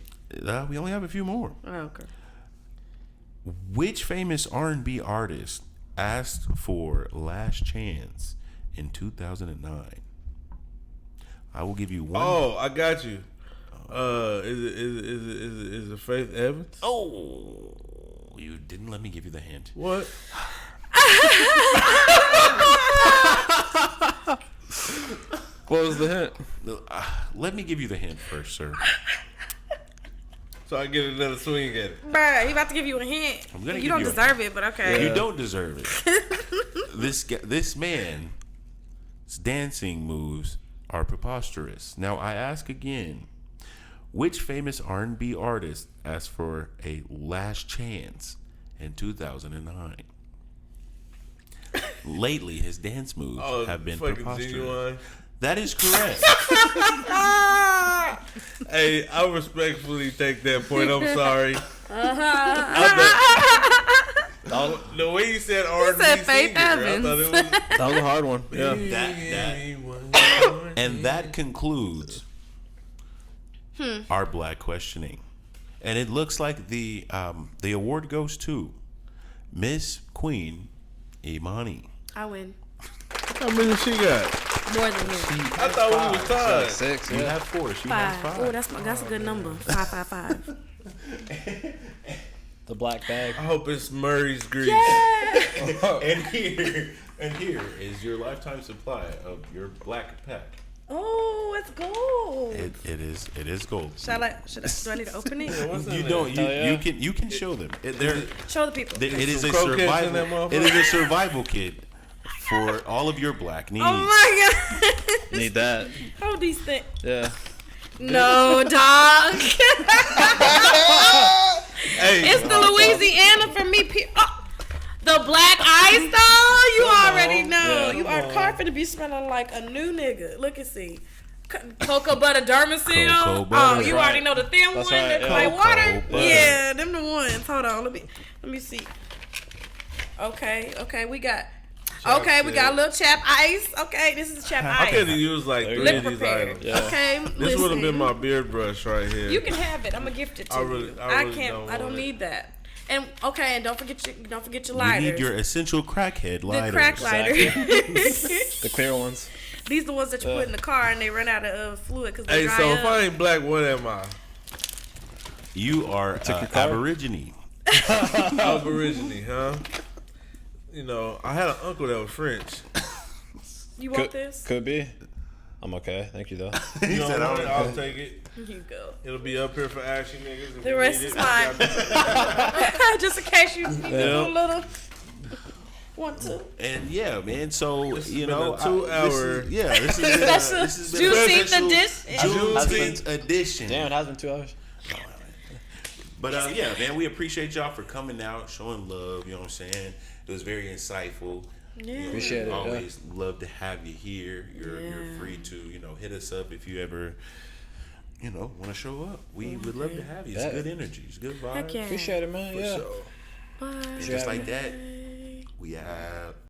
We only have a few more. Oh, okay. Which famous R&B artist asked for Last Chance in 2009? I will give you one. Oh, I got you. Is it Faith Evans? Oh, you didn't let me give you the hint. What? What was the hint? Let me give you the hint first, sir. So I get another swing at it. Bruh, he about to give you a hint. I'm gonna You give don't you a deserve it, but okay. You don't deserve it. This man's dancing moves are preposterous. Now I ask again, which famous R&B artist asked for a last chance in 2009? Lately, his dance moves have been fucking preposterous. Genuine. That is correct. Hey, I respectfully take that point. I'm sorry. The way you said R&B said Faith singer, I Evans. thought it That was a hard one. Yeah. And that concludes our black questioning. And it looks like the award goes to Miss Queen Emani. I win. How many she got? More than me. I thought we was tied. 6. You Yeah. have 4. She has 5. 5. Oh, that's a good number. 5. The black bag. I hope it's Murray's Grease. Yeah. and here is your lifetime supply of your black pack. Oh, it's gold. It is gold. Do I need to open it? You don't. You can show them. Show the people. It is a croquettes in that survival. motherfucker? It is a survival kit for all of your black needs. Oh my god. Need that. Hold these things. Yeah. No, dog. Hey, It's the Louisiana for me. The black ice though. You already know. Yeah. You are carpet to be smelling like a new nigga. Look and see. Cocoa butter dermasil. Cocoa butter. Oh, you Right. already know the thin That's one right, that yeah. like water. Cocoa butter. Yeah, them the ones. Hold on, let me see. Okay, we got. Okay, we got a little chap ice. Okay, this is chap I ice. could have used like There you 3 Lip of these prepared. items. Yeah. Okay, This would have been listen. my beard brush right here. You can have it. I'm gonna gift it to I you. really I don't can't. I don't want it. need that. And okay, and don't forget your You lighters. need your essential crackhead the lighters. crack lighter. The clear ones. These the ones that you put in the car and they run out of fluid because they Hey, dry so up. if I ain't black, what am I? You are your car? Aborigine. Aborigine, huh? You know, I had an uncle that was French. You want Could, this? could be. I'm okay. Thank you though. You know said, what? I'll take it. Here you go. It'll be up here for action niggas. If The we rest need is it. mine. Just in case you need Yeah. a little. Want to? And yeah, man. So This has you been know, a 2-hour this has been Special this has been a Juneteenth special edition. Juneteenth edition. Damn, it has been 2 hours. But yeah, man, we appreciate y'all for coming out, showing love. You know what I'm saying? It was very insightful. Yeah. Appreciate it. Always love to have you here. You're free to hit us up if you ever want to show up. We would love to have you. It's Yeah. good energy. It's good vibes. Heck yeah. Appreciate it, man. For yeah. sure. Bye. And just like that, we have.